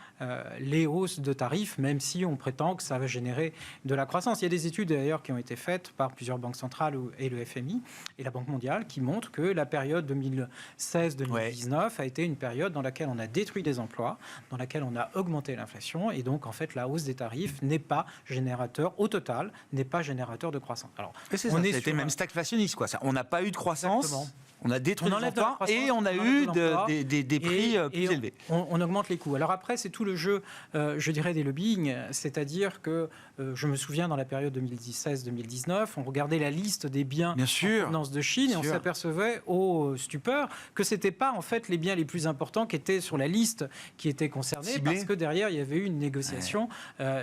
les hausses de tarifs, même si on prétend que ça va générer de la croissance. Il y a des études d'ailleurs qui ont été faites par plusieurs banques centrales et le FMI et la Banque mondiale qui montrent que la période 2016-2019 a été une période dans laquelle on a détruit des emplois, dans laquelle on a augmenté l'inflation, et donc en fait la hausse des tarifs n'est pas générateur, au total, n'est pas générateur de croissance. Alors, c'était même stagflationniste, quoi. On n'a pas eu de croissance. Exactement. On a détruit les emplois et on a eu des prix plus élevés. On augmente les coûts. Alors après, c'est tout le jeu, je dirais, des lobbying. C'est-à-dire que, je me souviens, dans la période 2016-2019, on regardait la liste des biens en provenance de Chine et on s'apercevait au stupeur que ce n'était pas en fait les biens les plus importants qui étaient sur la liste qui étaient concernés, parce que derrière, il y avait eu une négociation,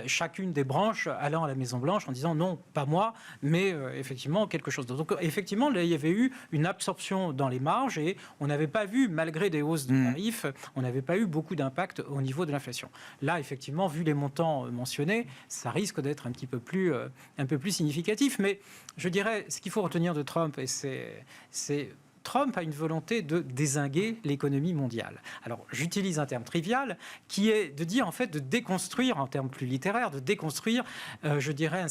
chacune des branches allant à la Maison-Blanche en disant non, pas moi, mais effectivement quelque chose d'autre. Donc effectivement, là, il y avait eu une absorption dans les marges et on n'avait pas vu, malgré des hausses de tarifs, on n'avait pas eu beaucoup d'impact au niveau de l'inflation. Là, effectivement, vu les montants mentionnés, ça risque d'être un peu plus significatif. Mais je dirais, ce qu'il faut retenir de Trump, et c'est Trump a une volonté de dézinguer l'économie mondiale. Alors, j'utilise un terme trivial qui est de dire, en fait, de déconstruire, en termes plus littéraires, de déconstruire, je dirais,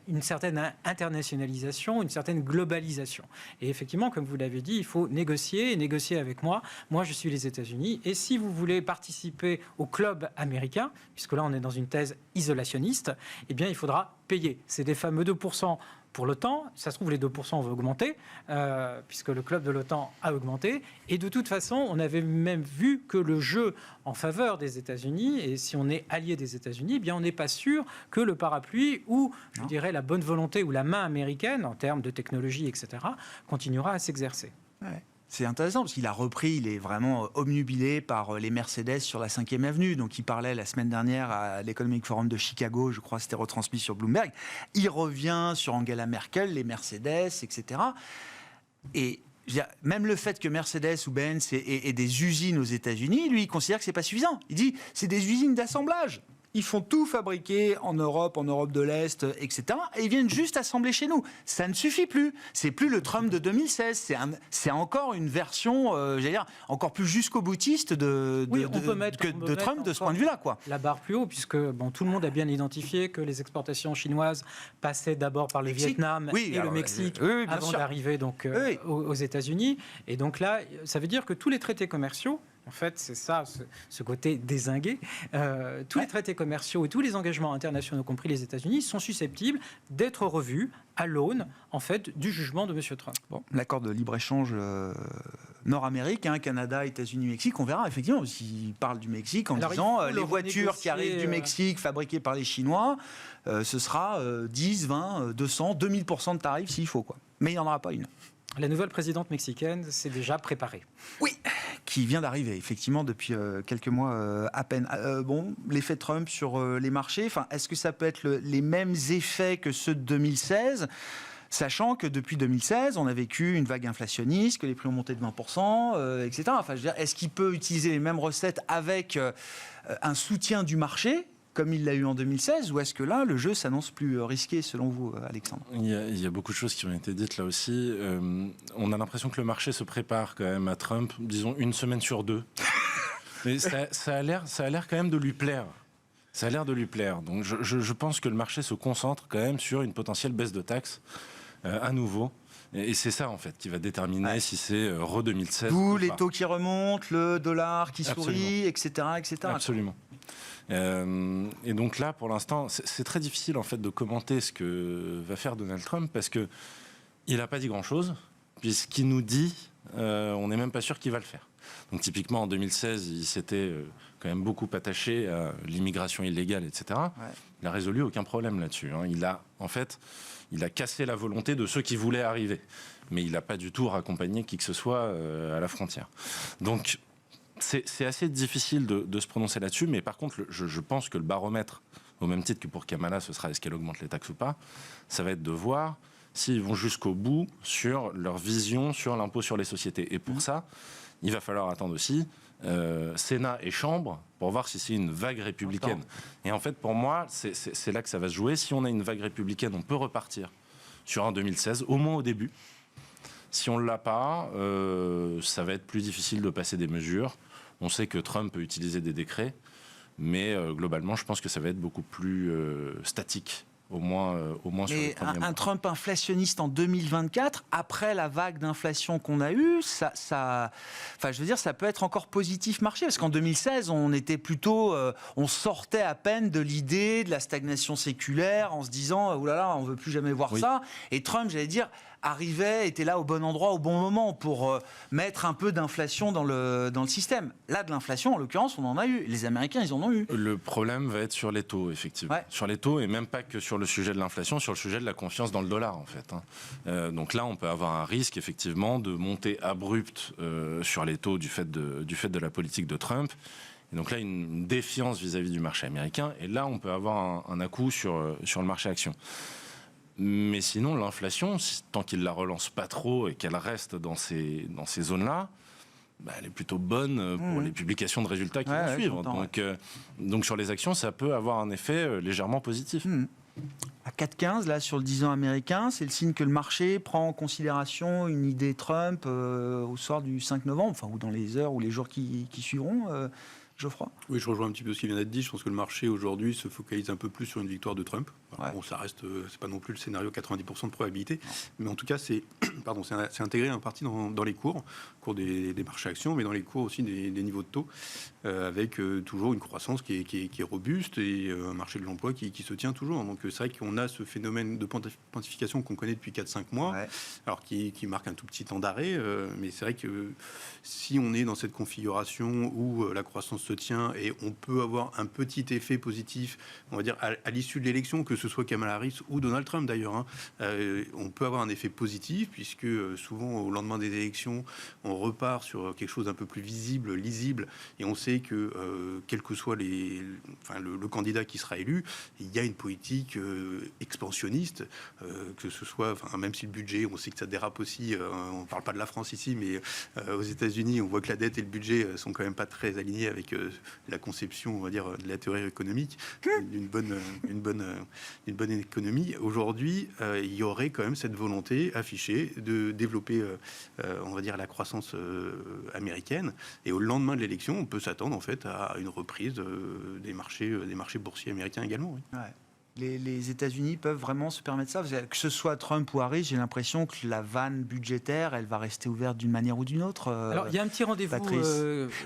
une certaine internationalisation, une certaine globalisation. Et effectivement, comme vous l'avez dit, il faut négocier, et négocier avec moi. Moi, je suis les États-Unis. Et si vous voulez participer au club américain, puisque là, on est dans une thèse isolationniste, eh bien, il faudra payer. C'est des fameux 2% pour l'OTAN. Ça se trouve, les 2% vont augmenter, puisque le club de l'OTAN a augmenté. Et de toute façon, on avait même vu que le jeu en faveur des États-Unis, et si on est allié des États-Unis, eh bien, on n'est pas sûr que le parapluie ou, je dirais, la bonne volonté ou la main américaine, en termes de technologie, etc., continuera à s'exercer. Ouais. C'est intéressant parce qu'il a repris, il est vraiment obnubilé par les Mercedes sur la 5e avenue. Donc il parlait la semaine dernière à l'Economic Forum de Chicago, je crois, c'était retransmis sur Bloomberg. Il revient sur Angela Merkel, les Mercedes, etc. Et même le fait que Mercedes ou Benz aient des usines aux États-Unis, lui, il considère que c'est pas suffisant. Il dit c'est des usines d'assemblage. Ils font tout fabriquer en Europe de l'Est, etc. Et ils viennent juste assembler chez nous. Ça ne suffit plus. C'est plus le Trump de 2016. C'est encore une version, j'allais dire, encore plus jusqu'au boutiste de Trump de ce point de vue-là, quoi. La barre plus haut, puisque tout le monde a bien identifié que les exportations chinoises passaient d'abord par le Vietnam et le Mexique avant d'arriver donc aux États-Unis. Et donc là, ça veut dire que tous les traités commerciaux, en fait, c'est ça, ce côté dézingué. Tous les traités commerciaux et tous les engagements internationaux, compris les États-Unis, sont susceptibles d'être revus à l'aune, en fait, du jugement de M. Trump. Bon, l'accord de libre-échange Nord-Amérique, Canada, États-Unis, Mexique, on verra effectivement s'il parle du Mexique en disant les voitures qui arrivent du Mexique fabriquées par les Chinois, ce sera 10, 20, 200, 2000% de tarifs s'il faut, quoi. Mais il n'y en aura pas une. La nouvelle présidente mexicaine s'est déjà préparée. Oui, qui vient d'arriver, effectivement, depuis quelques mois à peine. Bon, l'effet Trump sur les marchés, est-ce que ça peut être les mêmes effets que ceux de 2016 ? Sachant que depuis 2016, on a vécu une vague inflationniste, que les prix ont monté de 20%, etc. Est-ce qu'il peut utiliser les mêmes recettes avec un soutien du marché, comme il l'a eu en 2016, ou est-ce que là, le jeu s'annonce plus risqué, selon vous, Alexandre ? Il y a beaucoup de choses qui ont été dites là aussi. On a l'impression que le marché se prépare quand même à Trump, disons, une semaine sur 2. Mais ça a l'air quand même de lui plaire. Ça a l'air de lui plaire. Donc je pense que le marché se concentre quand même sur une potentielle baisse de taxes à nouveau. Et c'est ça, en fait, qui va déterminer si c'est re-2016. D'où les taux qui remontent, le dollar qui sourit, etc., etc. Absolument. Et donc là, pour l'instant, c'est très difficile, en fait, de commenter ce que va faire Donald Trump, parce qu'il n'a pas dit grand-chose, puisqu'il nous dit, on n'est même pas sûr qu'il va le faire. Donc typiquement, en 2016, il s'était quand même beaucoup attaché à l'immigration illégale, etc. Ouais. Il n'a résolu aucun problème là-dessus. Il a cassé la volonté de ceux qui voulaient arriver. Mais il n'a pas du tout raccompagné qui que ce soit à la frontière. Donc, c'est assez difficile de se prononcer là-dessus. Mais par contre, je pense que le baromètre, au même titre que pour Kamala, ce sera est-ce qu'elle augmente les taxes ou pas, ça va être de voir s'ils vont jusqu'au bout sur leur vision sur l'impôt sur les sociétés. Et pour ça, il va falloir attendre aussi Sénat et Chambre pour voir si c'est une vague républicaine. Et en fait, pour moi, c'est là que ça va se jouer. Si on a une vague républicaine, on peut repartir sur un 2016, au moins au début. Si on ne l'a pas, ça va être plus difficile de passer des mesures. On sait que Trump peut utiliser des décrets, mais globalement, je pense que ça va être beaucoup plus statique. Au moins sur les premiers mois. Un Trump inflationniste en 2024, après la vague d'inflation qu'on a eue, ça peut être encore positif marché. Parce qu'en 2016, on était plutôt, on sortait à peine de l'idée de la stagnation séculaire en se disant, oulala, on veut plus jamais voir ça. Et Trump, j'allais dire, arrivait, était là au bon endroit, au bon moment pour mettre un peu d'inflation dans le système. Là, de l'inflation, en l'occurrence, on en a eu. Les Américains, ils en ont eu. Le problème va être sur les taux, effectivement. Ouais. Sur les taux, et même pas que sur le sujet de l'inflation, sur le sujet de la confiance dans le dollar, en fait. Donc là, on peut avoir un risque, effectivement, de montée abrupte sur les taux du fait de la politique de Trump. Et donc là, une défiance vis-à-vis du marché américain. Et là, on peut avoir un à-coup sur le marché action. Mais sinon, l'inflation, tant qu'il ne la relance pas trop et qu'elle reste dans ces zones-là, elle est plutôt bonne pour les publications de résultats qui vont suivre. Donc sur les actions, ça peut avoir un effet légèrement positif. À 4,15, là, sur le 10 ans américain, c'est le signe que le marché prend en considération une idée Trump au soir du 5 novembre, ou dans les heures ou les jours qui suivront. Geoffroy ? Oui, je rejoins un petit peu ce qui vient d'être dit. Je pense que le marché aujourd'hui se focalise un peu plus sur une victoire de Trump. Alors, bon, ça reste, c'est pas non plus le scénario 90% de probabilité, mais en tout cas, c'est intégré en partie dans les cours des marchés actions, mais dans les cours aussi des niveaux de taux, avec toujours une croissance qui est robuste et un marché de l'emploi qui se tient toujours. Donc c'est vrai qu'on a ce phénomène de pontification qu'on connaît depuis 4-5 mois, alors qui marque un tout petit temps d'arrêt, mais c'est vrai que si on est dans cette configuration où la croissance se tient et on peut avoir un petit effet positif, on va dire, à l'issue de l'élection, que ce soit Kamala Harris ou Donald Trump d'ailleurs, on peut avoir un effet positif puisque souvent au lendemain des élections, on repart sur quelque chose d'un peu plus visible, lisible, et on sait que quel que soit le candidat qui sera élu, il y a une politique expansionniste, que ce soit, même si le budget, on sait que ça dérape aussi, on ne parle pas de la France ici, mais aux États-Unis, on voit que la dette et le budget sont quand même pas très alignés avec la conception, on va dire, de la théorie économique d'une bonne économie. Aujourd'hui, il y aurait quand même cette volonté affichée de développer, on va dire, la croissance américaine. Et au lendemain de l'élection, on peut s'attendre en fait à une reprise des marchés boursiers américains également. Oui. Ouais. Les États-Unis peuvent vraiment se permettre ça. Que ce soit Trump ou Harris, j'ai l'impression que la vanne budgétaire, elle va rester ouverte d'une manière ou d'une autre. Alors, il y a un petit rendez-vous.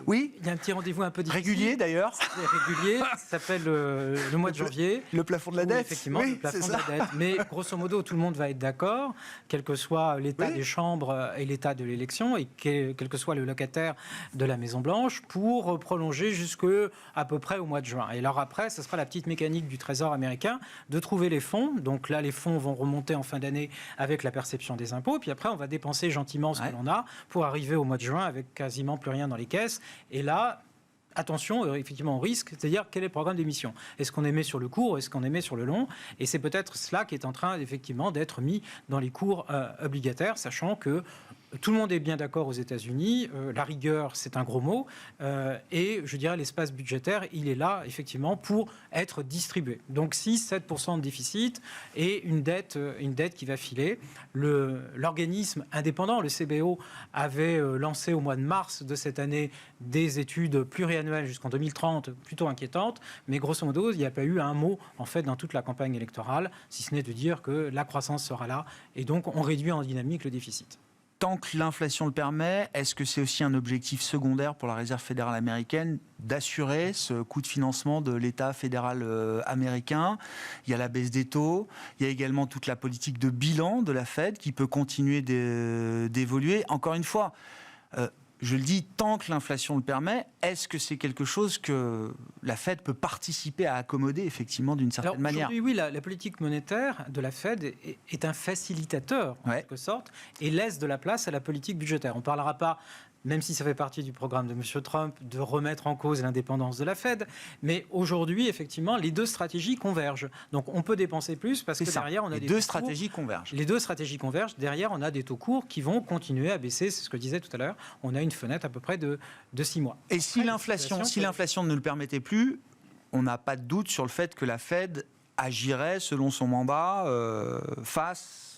Oui. Il y a un petit rendez-vous un peu difficile. Régulier d'ailleurs. Régulier. Ça s'appelle le mois de janvier. Le plafond de la dette. Effectivement, le plafond de la dette. Mais grosso modo, tout le monde va être d'accord, quel que soit l'état des chambres et l'état de l'élection, et quel que soit le locataire de la Maison-Blanche, pour prolonger jusqu'à peu près au mois de juin. Et alors après, ce sera la petite mécanique du Trésor américain de trouver les fonds. Donc là, les fonds vont remonter en fin d'année avec la perception des impôts. Puis après, on va dépenser gentiment ce que l'on a pour arriver au mois de juin avec quasiment plus rien dans les caisses. Et là, attention, effectivement, au risque, c'est-à-dire quel est le programme d'émission. Est-ce qu'on émet sur le court ou est-ce qu'on émet sur le long? Et c'est peut-être cela qui est en train, effectivement, d'être mis dans les cours obligataires, sachant que tout le monde est bien d'accord aux États-Unis. La rigueur, c'est un gros mot. Et je dirais l'espace budgétaire, il est là, effectivement, pour être distribué. Donc 6-7% de déficit et une dette qui va filer. L'organisme indépendant, le CBO, avait lancé au mois de mars de cette année des études pluriannuelles jusqu'en 2030, plutôt inquiétantes. Mais grosso modo, il n'y a pas eu un mot, en fait, dans toute la campagne électorale, si ce n'est de dire que la croissance sera là. Et donc, on réduit en dynamique le déficit. Tant que l'inflation le permet, est-ce que c'est aussi un objectif secondaire pour la Réserve fédérale américaine d'assurer ce coût de financement de l'État fédéral américain? Il y a la baisse des taux, il y a également toute la politique de bilan de la Fed qui peut continuer d'évoluer. Encore une fois, je le dis, tant que l'inflation le permet, est-ce que c'est quelque chose que la Fed peut participer à accommoder effectivement d'une certaine manière? Oui, la politique monétaire de la Fed est un facilitateur en quelque sorte et laisse de la place à la politique budgétaire. On ne parlera pas, même si ça fait partie du programme de M. Trump, de remettre en cause l'indépendance de la Fed. Mais aujourd'hui, effectivement, les deux stratégies convergent. Donc on peut dépenser plus parce que derrière, on a les deux stratégies convergent. Les deux stratégies convergent. Derrière, on a des taux courts qui vont continuer à baisser. C'est ce que je disais tout à l'heure. On a une fenêtre à peu près de 6 mois. Et si l'inflation ne le permettait plus, on n'a pas de doute sur le fait que la Fed agirait selon son mandat face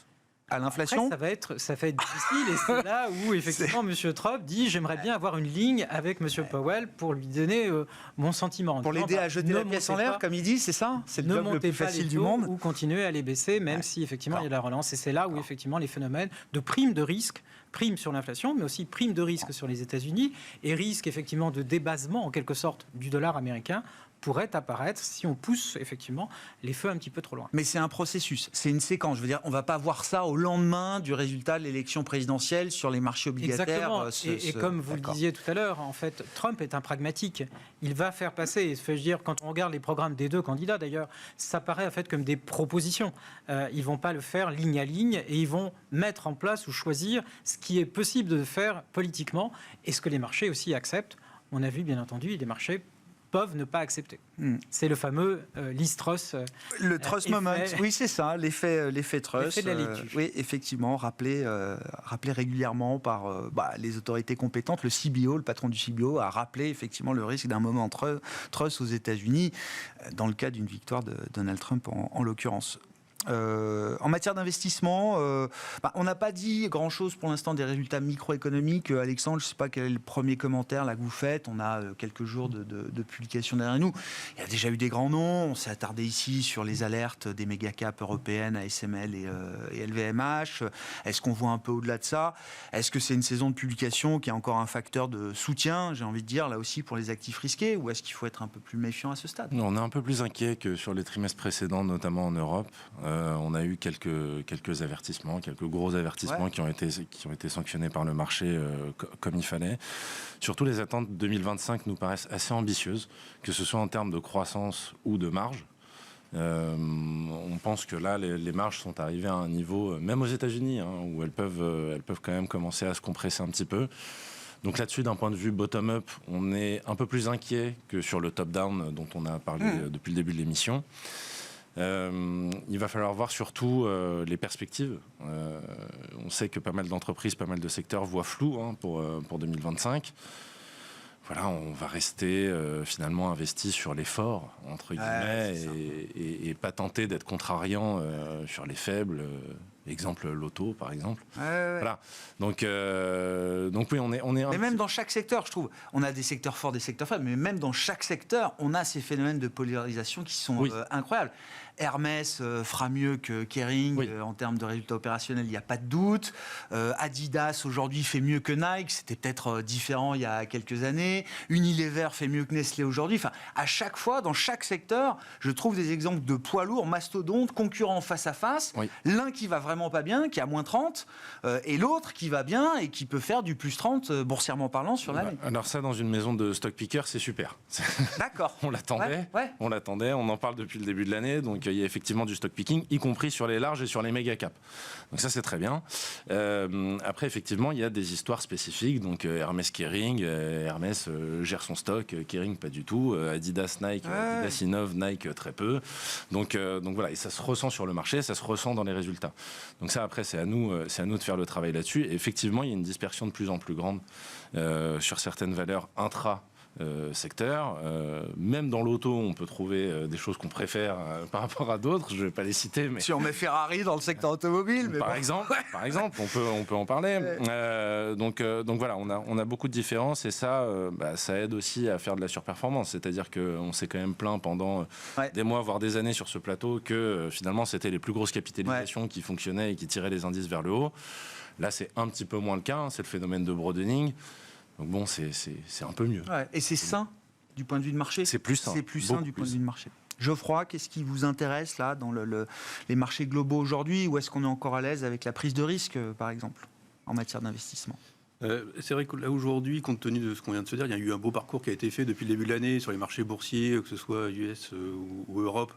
à l'inflation. Après, ça va être difficile et c'est là où effectivement M. Trump dit j'aimerais bien avoir une ligne avec M. Powell pour lui donner mon sentiment. Pour l'aider à jeter la pièce en l'air, comme il dit, c'est ça? C'est le job le plus facile du monde. Ou continuer à les baisser, même si effectivement il y a de la relance. Et c'est là où effectivement les phénomènes de prime de risque, prime sur l'inflation, mais aussi prime de risque sur les États-Unis et risque effectivement de débasement en quelque sorte du dollar américain pourrait apparaître si on pousse effectivement les feux un petit peu trop loin. Mais c'est un processus, c'est une séquence. Je veux dire, on ne va pas voir ça au lendemain du résultat de l'élection présidentielle sur les marchés obligataires. Exactement. Et comme vous le disiez tout à l'heure, en fait, Trump est un pragmatique. Il va faire passer, je veux dire, quand on regarde les programmes des deux candidats d'ailleurs, ça paraît en fait comme des propositions. Ils ne vont pas le faire ligne à ligne et ils vont mettre en place ou choisir ce qui est possible de faire politiquement et ce que les marchés aussi acceptent. On a vu bien entendu les marchés peuvent ne pas accepter. C'est le fameux Liz Truss. Le Truss moment, oui c'est ça, l'effet Truss. L'effet de la laitue. Oui, effectivement, rappelé régulièrement par les autorités compétentes. Le CBO, le patron du CBO, a rappelé effectivement le risque d'un moment Truss aux États-Unis, dans le cas d'une victoire de Donald Trump en l'occurrence. En matière d'investissement, on n'a pas dit grand-chose pour l'instant des résultats microéconomiques. Alexandre, je ne sais pas quel est le premier commentaire là, que vous faites. On a quelques jours de publication derrière nous. Il y a déjà eu des grands noms. On s'est attardé ici sur les alertes des méga-caps européennes, ASML et LVMH. Est-ce qu'on voit un peu au-delà de ça? Est-ce que c'est une saison de publication qui est encore un facteur de soutien, j'ai envie de dire, là aussi pour les actifs risqués? Ou est-ce qu'il faut être un peu plus méfiant à ce stade? On est un peu plus inquiet que sur les trimestres précédents, notamment en Europe. On a eu quelques avertissements, quelques gros avertissements qui ont été sanctionnés par le marché comme il fallait. Surtout les attentes 2025 nous paraissent assez ambitieuses, que ce soit en termes de croissance ou de marge. On pense que là, les marges sont arrivées à un niveau, même aux États-Unis, où elles peuvent quand même commencer à se compresser un petit peu. Donc là-dessus, d'un point de vue bottom-up, on est un peu plus inquiet que sur le top-down dont on a parlé depuis le début de l'émission. Il va falloir voir surtout les perspectives. On sait que pas mal d'entreprises, pas mal de secteurs voient flou pour 2025. Voilà, on va rester finalement investi sur l'effort, entre guillemets, et pas tenter d'être contrariant sur les faibles. Exemple l'auto, par exemple. Voilà. Donc oui, on est. Mais même dans chaque secteur, je trouve, on a des secteurs forts, des secteurs faibles. Mais même dans chaque secteur, on a ces phénomènes de polarisation qui sont incroyables. Hermès fera mieux que Kering en termes de résultats opérationnels, il n'y a pas de doute. Adidas aujourd'hui fait mieux que Nike, c'était peut-être différent il y a quelques années. Unilever fait mieux que Nestlé aujourd'hui. Enfin, à chaque fois, dans chaque secteur, je trouve des exemples de poids lourds, mastodontes, concurrents face à face. L'un qui va vraiment pas bien, qui a moins 30, et l'autre qui va bien et qui peut faire du plus 30 boursièrement parlant sur l'année. Alors ça, dans une maison de stock picker, c'est super. D'accord. On l'attendait, on en parle depuis le début de l'année, donc il y a effectivement du stock picking, y compris sur les larges et sur les méga caps. Donc ça, c'est très bien. Après, effectivement, il y a des histoires spécifiques. Donc Hermès Kering, Hermès gère son stock, Kering pas du tout, Adidas, Nike, Adidas innove, Nike très peu. Donc voilà, et ça se ressent sur le marché, ça se ressent dans les résultats. Donc ça, après, c'est à nous de faire le travail là-dessus. Et effectivement, il y a une dispersion de plus en plus grande sur certaines valeurs secteur. Même dans l'auto, on peut trouver des choses qu'on préfère par rapport à d'autres. Je ne vais pas les citer, mais Si on met Ferrari dans le secteur automobile, mais par exemple, on peut en parler. Donc voilà, on a beaucoup de différences et ça aide aussi à faire de la surperformance. C'est-à-dire qu'on s'est quand même plaint pendant des mois, voire des années sur ce plateau que finalement c'était les plus grosses capitalisations qui fonctionnaient et qui tiraient les indices vers le haut. Là, c'est un petit peu moins le cas. C'est le phénomène de broadening. Donc bon, c'est un peu mieux. Ouais. Et c'est sain du point de vue de marché. C'est plus sain. C'est plus sain du point de vue de marché. Geoffroy, qu'est-ce qui vous intéresse là dans les marchés globaux aujourd'hui, ou est-ce qu'on est encore à l'aise avec la prise de risque, par exemple, en matière d'investissement ? C'est vrai que là aujourd'hui, compte tenu de ce qu'on vient de se dire, il y a eu un beau parcours qui a été fait depuis le début de l'année sur les marchés boursiers, que ce soit US ou Europe.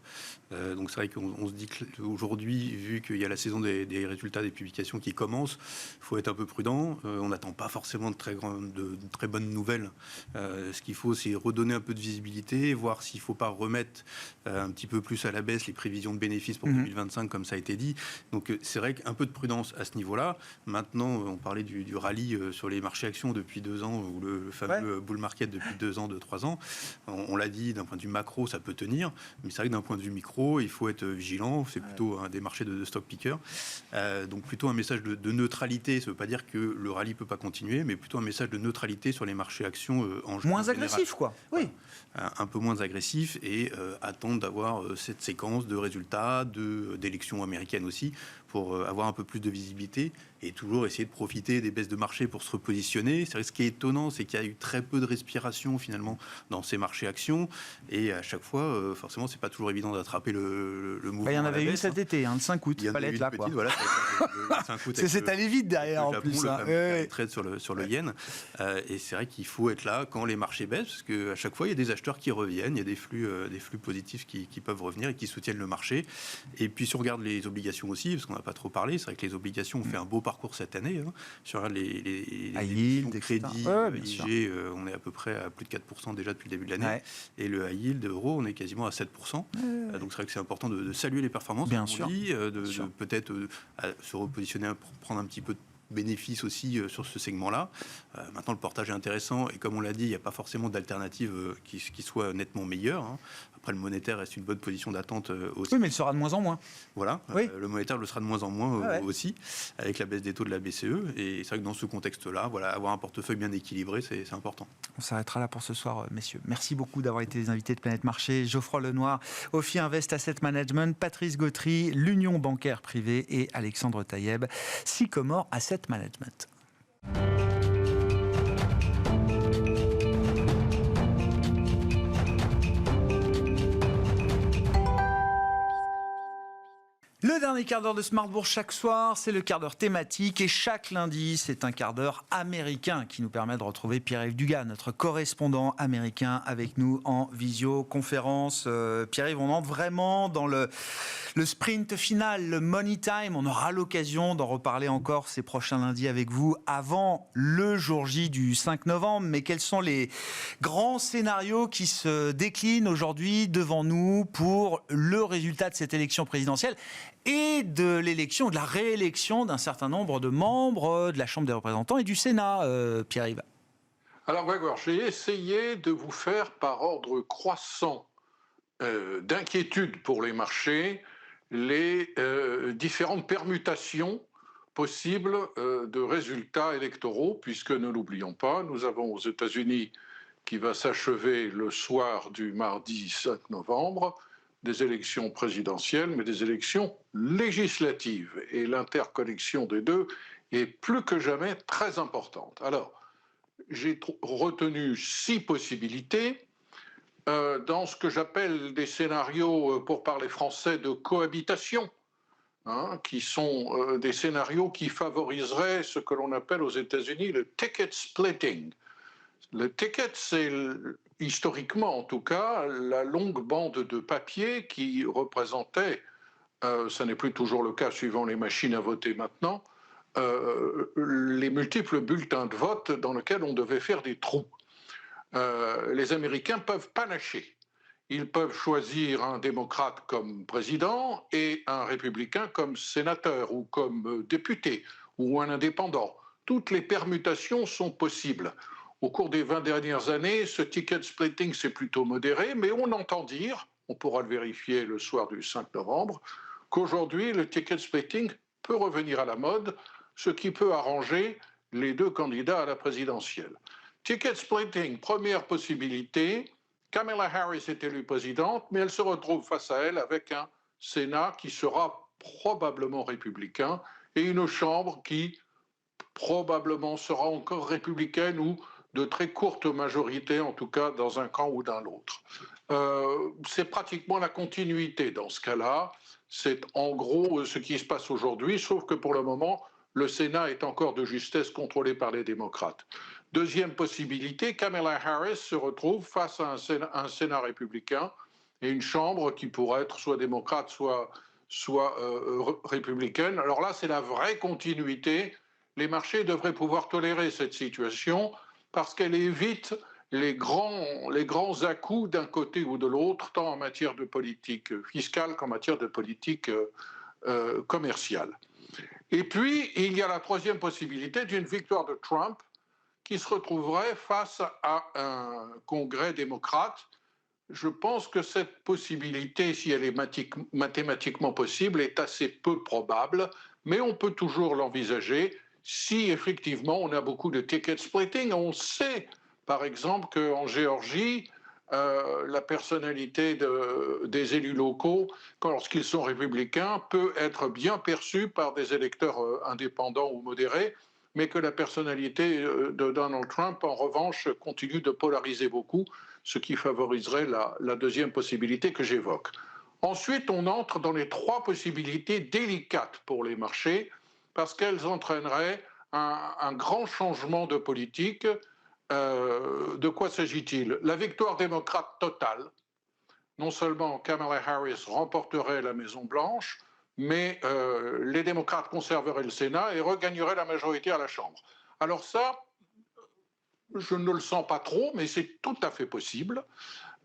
Donc c'est vrai qu'on se dit qu'aujourd'hui, vu qu'il y a la saison des résultats des publications qui commence, il faut être un peu prudent. On n'attend pas forcément de très bonnes nouvelles. Ce qu'il faut, c'est redonner un peu de visibilité, voir s'il ne faut pas remettre un petit peu plus à la baisse les prévisions de bénéfices pour 2025, comme ça a été dit. Donc c'est vrai qu'un peu de prudence à ce niveau-là. Maintenant, on parlait du rallye sur les marchés actions depuis 2 ans, ou le fameux bull market depuis 2 ans, 3 ans. On l'a dit, d'un point de vue macro, ça peut tenir, mais c'est vrai que d'un point de vue micro, il faut être vigilant. C'est plutôt des marchés de stock picker. Donc plutôt un message de neutralité. Ça ne veut pas dire que le rallye ne peut pas continuer, mais plutôt un message de neutralité sur les marchés actions en général. Moins agressif, quoi. Oui. Un peu moins agressif et attendre d'avoir cette séquence de résultats, d'élections américaines aussi, pour avoir un peu plus de visibilité et toujours essayer de profiter des baisses de marché pour se repositionner. C'est vrai que ce qui est étonnant, c'est qu'il y a eu très peu de respiration finalement dans ces marchés actions et à chaque fois, forcément, c'est pas toujours évident d'attraper le mouvement. Il y en avait à la une baisse, cet été, le 5 août. Il fallait être là, quoi. Voilà, C'est allé vite derrière en plus. Le trade sur le yen. Et c'est vrai qu'il faut être là quand les marchés baissent, parce qu'à chaque fois, il y a des acheteurs qui reviennent, il y a des flux positifs qui peuvent revenir et qui soutiennent le marché. Et puis si on regarde les obligations aussi, parce qu'on n'a pas trop parlé, c'est vrai que les obligations ont fait un beau parcours cette année. Sur les high yield, crédits, IG, on est à peu près à plus de 4% déjà depuis le début de l'année. Ouais. Et le high yield euro, on est quasiment à 7%. Donc c'est vrai que c'est important de saluer les performances, bien sûr. de peut-être se repositionner pour prendre un petit peu de bénéfices aussi sur ce segment-là. Maintenant, le portage est intéressant et comme on l'a dit, il n'y a pas forcément d'alternative qui soit nettement meilleure. Après, le monétaire reste une bonne position d'attente aussi. Oui, mais il sera de moins en moins. Voilà, le monétaire le sera de moins en moins aussi, avec la baisse des taux de la BCE. Et c'est vrai que dans ce contexte-là, voilà, avoir un portefeuille bien équilibré, c'est important. On s'arrêtera là pour ce soir, messieurs. Merci beaucoup d'avoir été les invités de Planète Marché. Geoffroy Lenoir, Ophi Invest Asset Management, Patrice Gautry, l'Union bancaire privée et Alexandre Taïeb, Sycomore Asset Management. Le dernier quart d'heure de Smart Bourse chaque soir, c'est le quart d'heure thématique et chaque lundi, c'est un quart d'heure américain qui nous permet de retrouver Pierre-Yves Dugas, notre correspondant américain avec nous en visioconférence. Pierre-Yves, on entre vraiment dans le sprint final, le money time. On aura l'occasion d'en reparler encore ces prochains lundis avec vous avant le jour J du 5 novembre. Mais quels sont les grands scénarios qui se déclinent aujourd'hui devant nous pour le résultat de cette élection présidentielle et de l'élection, de la réélection d'un certain nombre de membres de la Chambre des représentants et du Sénat, Pierre-Yves? Alors, Grégoire, j'ai essayé de vous faire par ordre croissant d'inquiétude pour les marchés les différentes permutations possibles de résultats électoraux, puisque, ne l'oublions pas, nous avons aux États-Unis qui va s'achever le soir du mardi 5 novembre, des élections présidentielles, mais des élections législatives. Et l'interconnexion des deux est plus que jamais très importante. Alors, j'ai retenu 6 possibilités dans ce que j'appelle des scénarios, pour parler français, de cohabitation, qui sont des scénarios qui favoriseraient ce que l'on appelle aux États-Unis le ticket splitting. Le ticket, c'est historiquement en tout cas, la longue bande de papier qui représentait, ça n'est plus toujours le cas suivant les machines à voter maintenant, les multiples bulletins de vote dans lesquels on devait faire des trous. Les Américains ne peuvent pas lâcher. Ils peuvent choisir un démocrate comme président et un républicain comme sénateur ou comme député ou un indépendant. Toutes les permutations sont possibles. Au cours des 20 dernières années, ce ticket splitting s'est plutôt modéré, mais on entend dire, on pourra le vérifier le soir du 5 novembre, qu'aujourd'hui, le ticket splitting peut revenir à la mode, ce qui peut arranger les deux candidats à la présidentielle. Ticket splitting, première possibilité, Kamala Harris est élue présidente, mais elle se retrouve face à elle avec un Sénat qui sera probablement républicain et une Chambre qui probablement sera encore républicaine ou de très courte majorité, en tout cas dans un camp ou dans l'autre. C'est pratiquement la continuité dans ce cas-là. C'est en gros ce qui se passe aujourd'hui, sauf que pour le moment, le Sénat est encore de justesse contrôlé par les démocrates. Deuxième possibilité, Kamala Harris se retrouve face à un Sénat républicain et une Chambre qui pourrait être soit démocrate, soit républicaine. Alors là, c'est la vraie continuité. Les marchés devraient pouvoir tolérer cette situation parce qu'elle évite les grands à-coups d'un côté ou de l'autre, tant en matière de politique fiscale qu'en matière de politique commerciale. Et puis, il y a la troisième possibilité d'une victoire de Trump qui se retrouverait face à un Congrès démocrate. Je pense que cette possibilité, si elle est mathématiquement possible, est assez peu probable, mais on peut toujours l'envisager si effectivement on a beaucoup de ticket splitting. On sait, par exemple, qu'en Géorgie, la personnalité des élus locaux, lorsqu'ils sont républicains, peut être bien perçue par des électeurs indépendants ou modérés, mais que la personnalité de Donald Trump, en revanche, continue de polariser beaucoup, ce qui favoriserait la deuxième possibilité que j'évoque. Ensuite, on entre dans les trois possibilités délicates pour les marchés, parce qu'elles entraîneraient un grand changement de politique. De quoi s'agit-il? La victoire démocrate totale. Non seulement Kamala Harris remporterait la Maison-Blanche, mais les démocrates conserveraient le Sénat et regagneraient la majorité à la Chambre. Alors ça, je ne le sens pas trop, mais c'est tout à fait possible.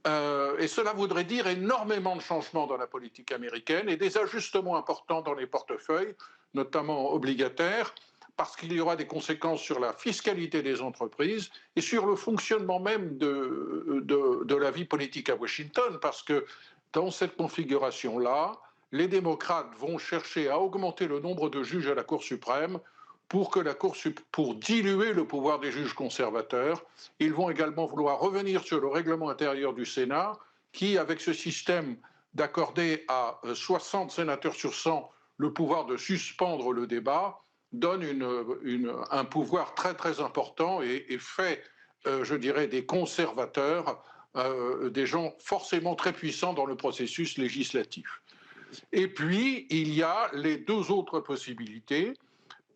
Et cela voudrait dire énormément de changements dans la politique américaine et des ajustements importants dans les portefeuilles, notamment obligataires, parce qu'il y aura des conséquences sur la fiscalité des entreprises et sur le fonctionnement même de la vie politique à Washington, parce que dans cette configuration-là, les démocrates vont chercher à augmenter le nombre de juges à la Cour suprême pour diluer le pouvoir des juges conservateurs. Ils vont également vouloir revenir sur le règlement intérieur du Sénat, qui, avec ce système d'accorder à 60 sénateurs sur 100 le pouvoir de suspendre le débat, donne un pouvoir très très important et fait, je dirais, des conservateurs des gens forcément très puissants dans le processus législatif. Et puis, il y a les deux autres possibilités.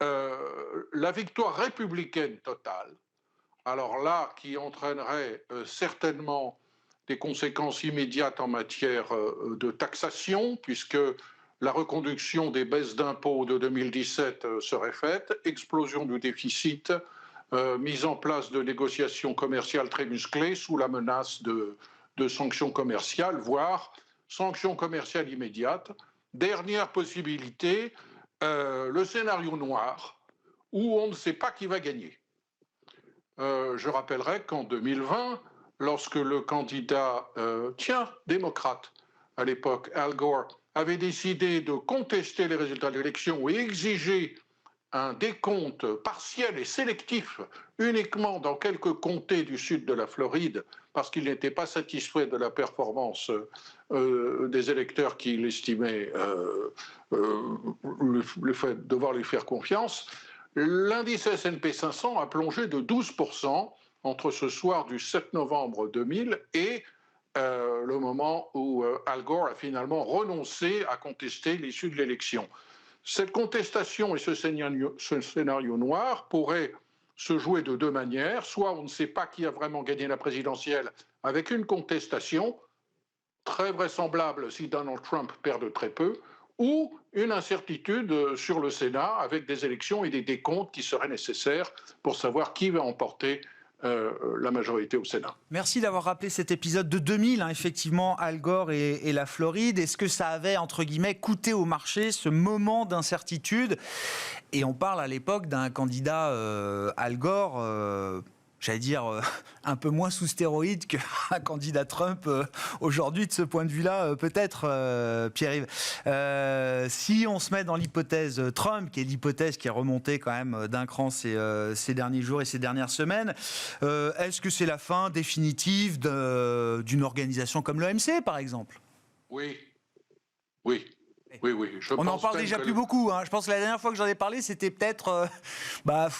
La victoire républicaine totale, alors là, qui entraînerait certainement des conséquences immédiates en matière de taxation, puisque la reconduction des baisses d'impôts de 2017 serait faite, explosion du déficit, mise en place de négociations commerciales très musclées sous la menace de sanctions commerciales, voire sanctions commerciales immédiates. Dernière possibilité, le scénario noir, où on ne sait pas qui va gagner. Je rappellerai qu'en 2020, lorsque le candidat, démocrate à l'époque, Al Gore, avait décidé de contester les résultats de l'élection et exiger un décompte partiel et sélectif uniquement dans quelques comtés du sud de la Floride, parce qu'il n'était pas satisfait de la performance des électeurs qu'il estimait devoir lui faire confiance, l'indice S&P 500 a plongé de 12% entre ce soir du 7 novembre 2000 et le moment où Al Gore a finalement renoncé à contester l'issue de l'élection. Cette contestation et ce scénario noir pourraient se jouer de deux manières. Soit on ne sait pas qui a vraiment gagné la présidentielle avec une contestation très vraisemblable si Donald Trump perd de très peu, ou une incertitude sur le Sénat avec des élections et des décomptes qui seraient nécessaires pour savoir qui va emporter la majorité au Sénat. Merci d'avoir rappelé cet épisode de 2000, effectivement, Al Gore et la Floride. Est-ce que ça avait, entre guillemets, coûté au marché ce moment d'incertitude? Et on parle à l'époque d'un candidat, Al Gore, j'allais dire, un peu moins sous stéroïdes qu'un candidat Trump aujourd'hui, de ce point de vue-là, peut-être, Pierre-Yves. Si on se met dans l'hypothèse Trump, qui est l'hypothèse qui est remontée quand même d'un cran ces derniers jours et ces dernières semaines, est-ce que c'est la fin définitive d'une organisation comme l'OMC, par exemple? Oui. On n'en parle déjà plus beaucoup. Je pense que la dernière fois que j'en ai parlé, c'était peut-être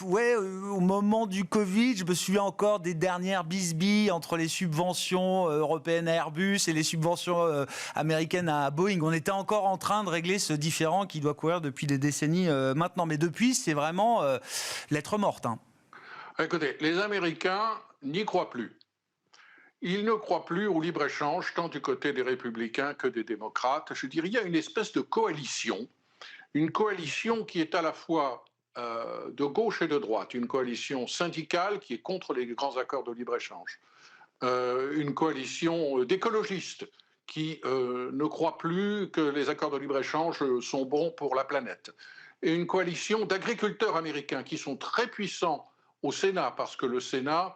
au moment du Covid. Je me souviens encore des dernières bisbilles entre les subventions européennes à Airbus et les subventions américaines à Boeing. On était encore en train de régler ce différend qui doit courir depuis des décennies maintenant. Mais depuis, c'est vraiment lettre morte. Écoutez, les Américains n'y croient plus. Ils ne croient plus au libre-échange, tant du côté des républicains que des démocrates. Je dirais, il y a une espèce de coalition, une coalition qui est à la fois de gauche et de droite, une coalition syndicale qui est contre les grands accords de libre-échange, une coalition d'écologistes qui ne croient plus que les accords de libre-échange sont bons pour la planète, et une coalition d'agriculteurs américains qui sont très puissants au Sénat, parce que le Sénat...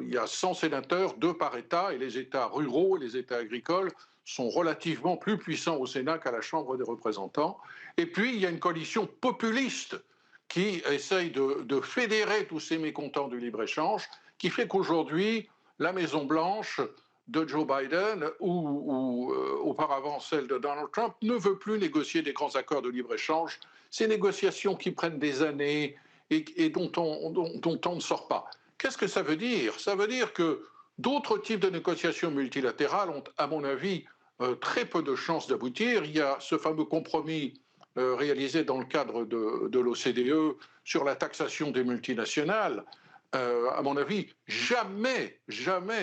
il y a 100 sénateurs, 2 par État, et les États ruraux et les États agricoles sont relativement plus puissants au Sénat qu'à la Chambre des représentants. Et puis, il y a une coalition populiste qui essaye de fédérer tous ces mécontents du libre-échange, qui fait qu'aujourd'hui, la Maison-Blanche de Joe Biden ou auparavant celle de Donald Trump ne veut plus négocier des grands accords de libre-échange. Ces négociations qui prennent des années et dont on ne sort pas. Qu'est-ce que ça veut dire? Ça veut dire que d'autres types de négociations multilatérales ont, à mon avis, très peu de chances d'aboutir. Il y a ce fameux compromis réalisé dans le cadre de l'OCDE sur la taxation des multinationales. À mon avis, jamais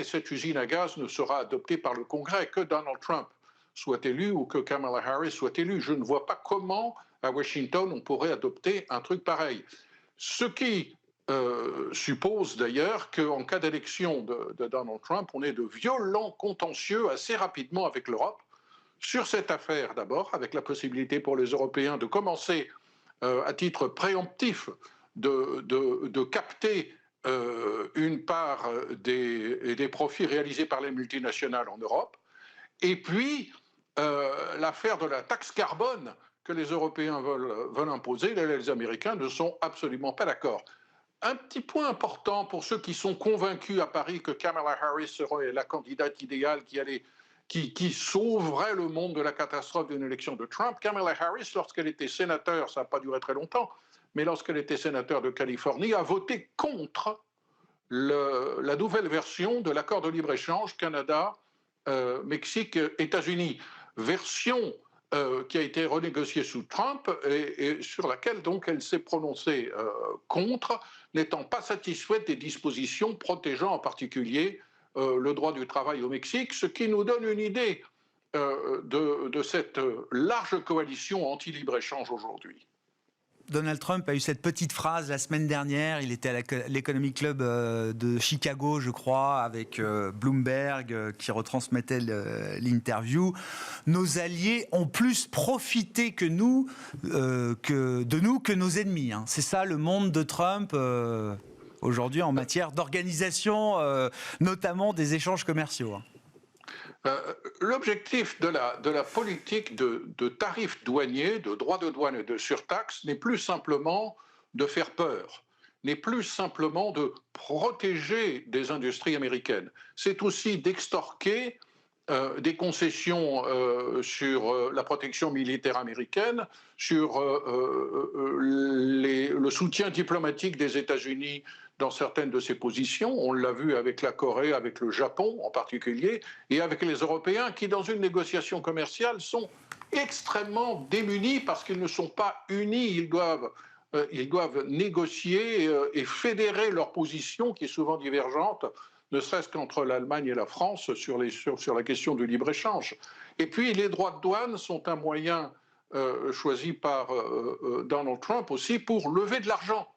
cette usine à gaz ne sera adoptée par le Congrès, que Donald Trump soit élu ou que Kamala Harris soit élue. Je ne vois pas comment, à Washington, on pourrait adopter un truc pareil. Ce qui suppose d'ailleurs qu'en cas d'élection de Donald Trump, on ait de violents contentieux assez rapidement avec l'Europe sur cette affaire d'abord, avec la possibilité pour les Européens de commencer à titre préemptif de capter une part des profits réalisés par les multinationales en Europe, et puis l'affaire de la taxe carbone que les Européens veulent imposer, les Américains ne sont absolument pas d'accord. Un petit point important pour ceux qui sont convaincus à Paris que Kamala Harris serait la candidate idéale qui sauverait le monde de la catastrophe d'une élection de Trump. Kamala Harris, lorsqu'elle était sénateur, ça n'a pas duré très longtemps, mais lorsqu'elle était sénateur de Californie, a voté contre la nouvelle version de l'accord de libre-échange Canada, Mexique, États-Unis. Version qui a été renégociée sous Trump et sur laquelle donc elle s'est prononcée contre, n'étant pas satisfaite des dispositions protégeant en particulier le droit du travail au Mexique, ce qui nous donne une idée de cette large coalition anti-libre-échange aujourd'hui. Donald Trump a eu cette petite phrase la semaine dernière, il était à l'Economic Club de Chicago, je crois, avec Bloomberg qui retransmettait l'interview. Nos alliés ont plus profité que nous, que nos ennemis. C'est ça le monde de Trump aujourd'hui en matière d'organisation, notamment des échanges commerciaux. L'objectif de la politique de tarifs douaniers, de droits de douane et de surtaxes n'est plus simplement de faire peur, n'est plus simplement de protéger des industries américaines. C'est aussi d'extorquer des concessions sur la protection militaire américaine, sur le soutien diplomatique des États-Unis dans certaines de ses positions. On l'a vu avec la Corée, avec le Japon en particulier, et avec les Européens qui, dans une négociation commerciale, sont extrêmement démunis parce qu'ils ne sont pas unis. Ils doivent ils doivent négocier et fédérer leur position, qui est souvent divergente, ne serait-ce qu'entre l'Allemagne et la France sur la question du libre-échange. Et puis, les droits de douane sont un moyen choisi par Donald Trump aussi pour lever de l'argent.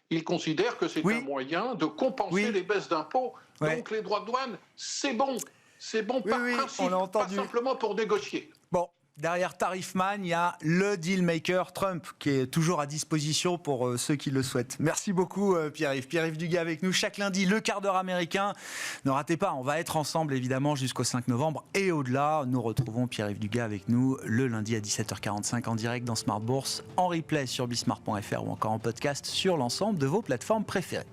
Il considère que c'est un moyen de compenser les baisses d'impôts. Donc, les droits de douane, c'est bon. C'est bon par principe, pas simplement pour négocier. Bon. Derrière Tarifman, il y a le dealmaker Trump qui est toujours à disposition pour ceux qui le souhaitent. Merci beaucoup Pierre-Yves. Pierre-Yves Dugas avec nous chaque lundi, le quart d'heure américain. Ne ratez pas, on va être ensemble évidemment jusqu'au 5 novembre et au-delà. Nous retrouvons Pierre-Yves Dugas avec nous le lundi à 17h45 en direct dans Smart Bourse, en replay sur bismart.fr ou encore en podcast sur l'ensemble de vos plateformes préférées.